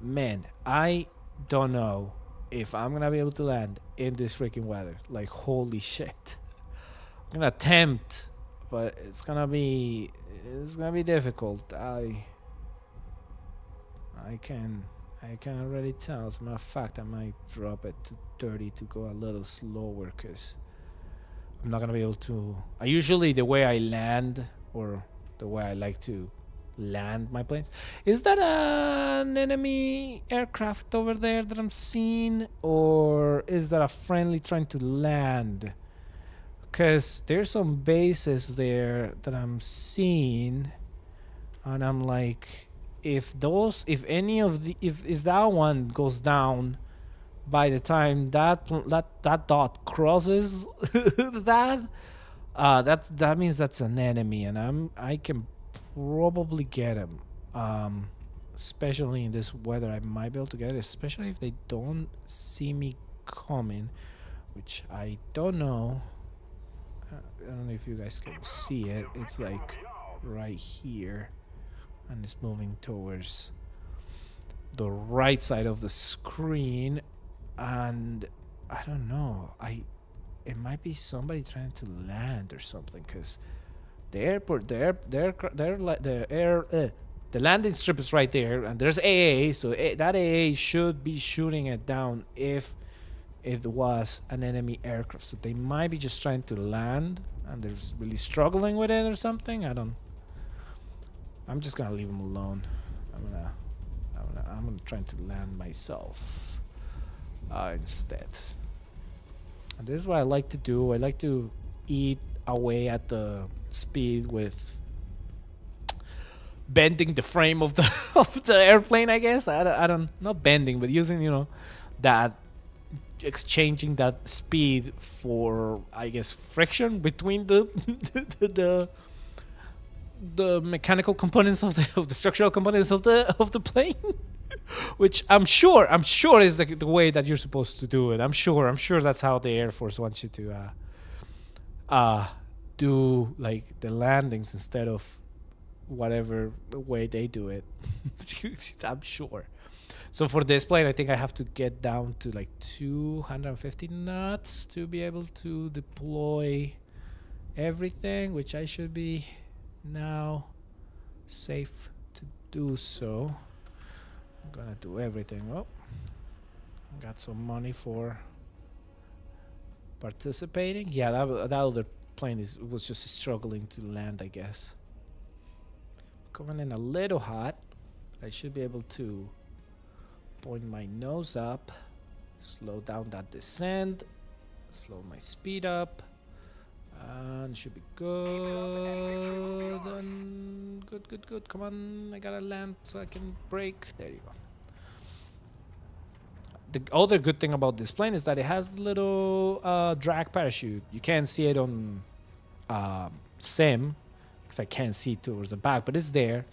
Man, I don't know if I'm gonna be able to land in this freaking weather. Like, holy shit. I'm gonna attempt, but it's gonna be difficult. I can already tell. As a matter of fact, I might drop it to 30 to go a little slower because I'm not gonna be able to. I usually the way I land or the way I like to land my planes. Is that an enemy aircraft over there that I'm seeing, or is that a friendly trying to land? Because there's some bases there that I'm seeing, and I'm like, if that one goes down by the time that dot crosses that means that's an enemy, and I can probably get him. Um, especially in this weather, I might be able to get it. Especially if they don't see me coming, which I don't know. I don't know if you guys can see it. It's like right here, and it's moving towards the right side of the screen, and I don't know. It might be somebody trying to land or something, because the airport, the landing strip is right there, and there's AA, so that AA should be shooting it down if it was an enemy aircraft. So they might be just trying to land, and they're really struggling with it or something. I'm just gonna leave them alone. I'm gonna try to land myself instead. And this is what I like to do. I like to eat away at the speed with bending the frame of the of the airplane. I guess I don't not bending, but using that exchanging that speed for, I guess, friction between the the mechanical components of the structural components of the plane. Which I'm sure is the way that you're supposed to do it. I'm sure that's how the Air Force wants you to do like the landings instead of whatever the way they do it. I'm sure. So for this plane, I think I have to get down to like 250 knots to be able to deploy everything, which I should be now safe to do so. I'm gonna do everything. Oh, got some money for participating. Yeah, that other plane was just struggling to land, I guess. Coming in a little hot. I should be able to point my nose up, slow down that descent, slow my speed up, and should be good. And good. Come on, I gotta land so I can brake. There you go. The other good thing about this plane is that it has a little drag parachute. You can't see it on sim because I can't see towards the back, but it's there.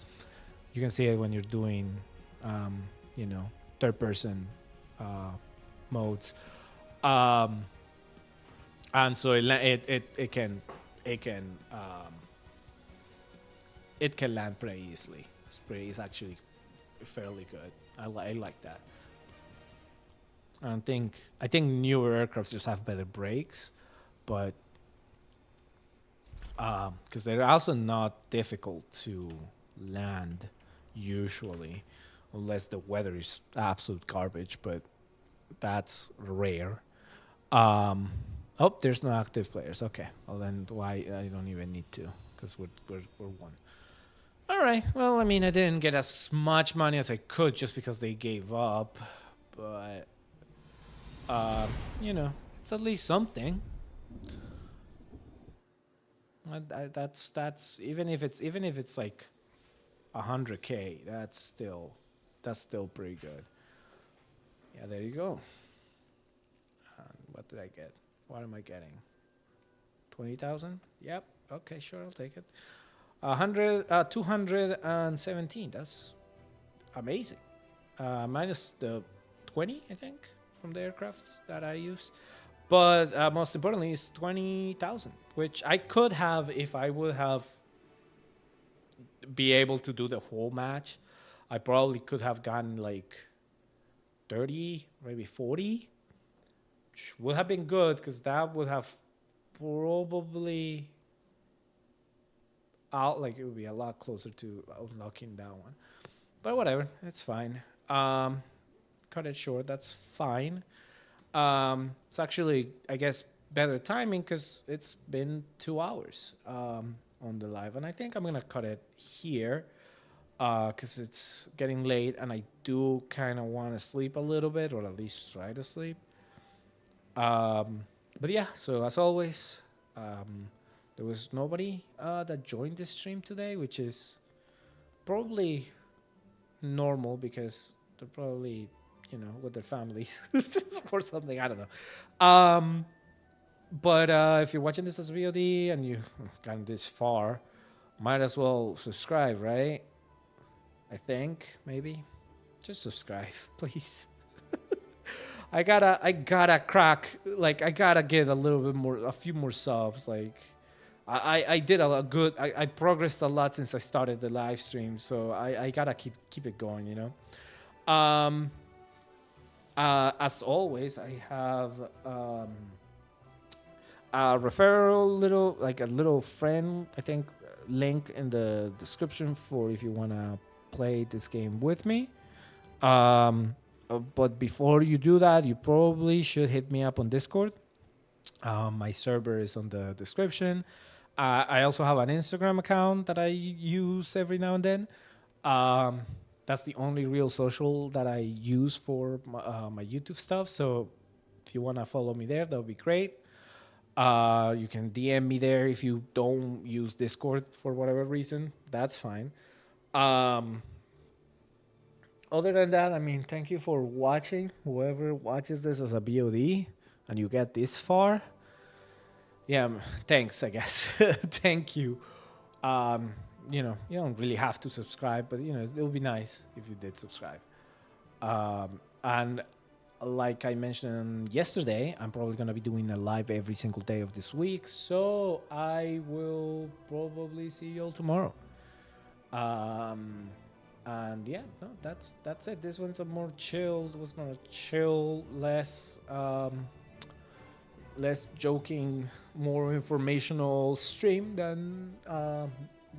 You can see it when you're doing, third-person modes, and so it can land pretty easily. It's actually fairly good. I like that. I think newer aircrafts just have better brakes, but because they're also not difficult to land usually, unless the weather is absolute garbage, but that's rare. Oh, there's no active players. Okay, well then why I don't even need to, because we're one. All right. Well, I mean, I didn't get as much money as I could just because they gave up, but it's at least something. That's even if it's like 100K, that's still pretty good. Yeah, there you go. What did I get? What am I getting? 20,000? Yep. Okay, sure, I'll take it. 217. That's amazing. Minus the 20, I think, from the aircrafts that I use. But most importantly, it's 20,000, which I could have if I would have be able to do the whole match. I probably could have gotten like 30, maybe 40, which would have been good because that would have probably out like it would be a lot closer to unlocking that one. But whatever, it's fine. Cut it short. That's fine. It's actually, I guess, better timing because it's been 2 hours on the live, and I think I'm gonna cut it here because it's getting late, and I do kind of want to sleep a little bit, or at least try to sleep. But yeah, so as always, there was nobody that joined this stream today, which is probably normal because they're probably, with their families or something. I don't know. But if you're watching this as VOD and you've gotten this far, might as well subscribe, right? I think maybe just subscribe, please. I gotta crack, like I gotta get a little bit more, a few more subs. Like I did a lot good. I progressed a lot since I started the live stream, so I gotta keep it going, As always, I have a referral, like a little friend, I think, link in the description for if you wanna play this game with me. But before you do that, you probably should hit me up on Discord. My server is on the description. I also have an Instagram account that I use every now and then. That's the only real social that I use for my YouTube stuff. So if you want to follow me there, that would be great. You can DM me there if you don't use Discord for whatever reason. That's fine. Other than that, I mean, thank you for watching. Whoever watches this as a BOD and you get this far, yeah, thanks, I guess. Thank you. You don't really have to subscribe, but it would be nice if you did subscribe. And like I mentioned yesterday, I'm probably gonna be doing a live every single day of this week, so I will probably see you all tomorrow. And yeah, no, that's it. This one's a more chilled, less joking, more informational stream than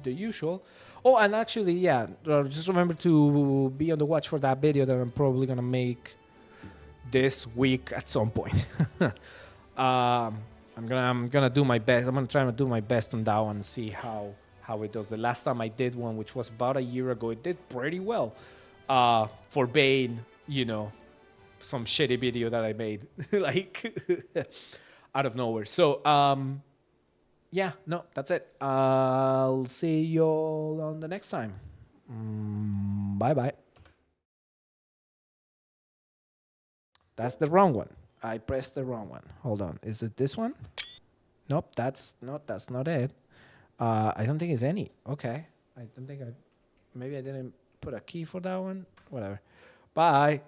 the usual. Oh, and actually, yeah, just remember to be on the watch for that video that I'm probably gonna make this week at some point. I'm gonna do my best. I'm gonna try to do my best on that one and see how it does. The last time I did one, which was about a year ago, it did pretty well. For being, some shitty video that I made, like out of nowhere. So, yeah, no, that's it. I'll see you all on the next time. Bye bye. That's the wrong one. I pressed the wrong one. Hold on. Is it this one? Nope, that's not it. I don't think it's any. Okay. I don't think maybe I didn't put a key for that one. Whatever. Bye.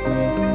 Bye.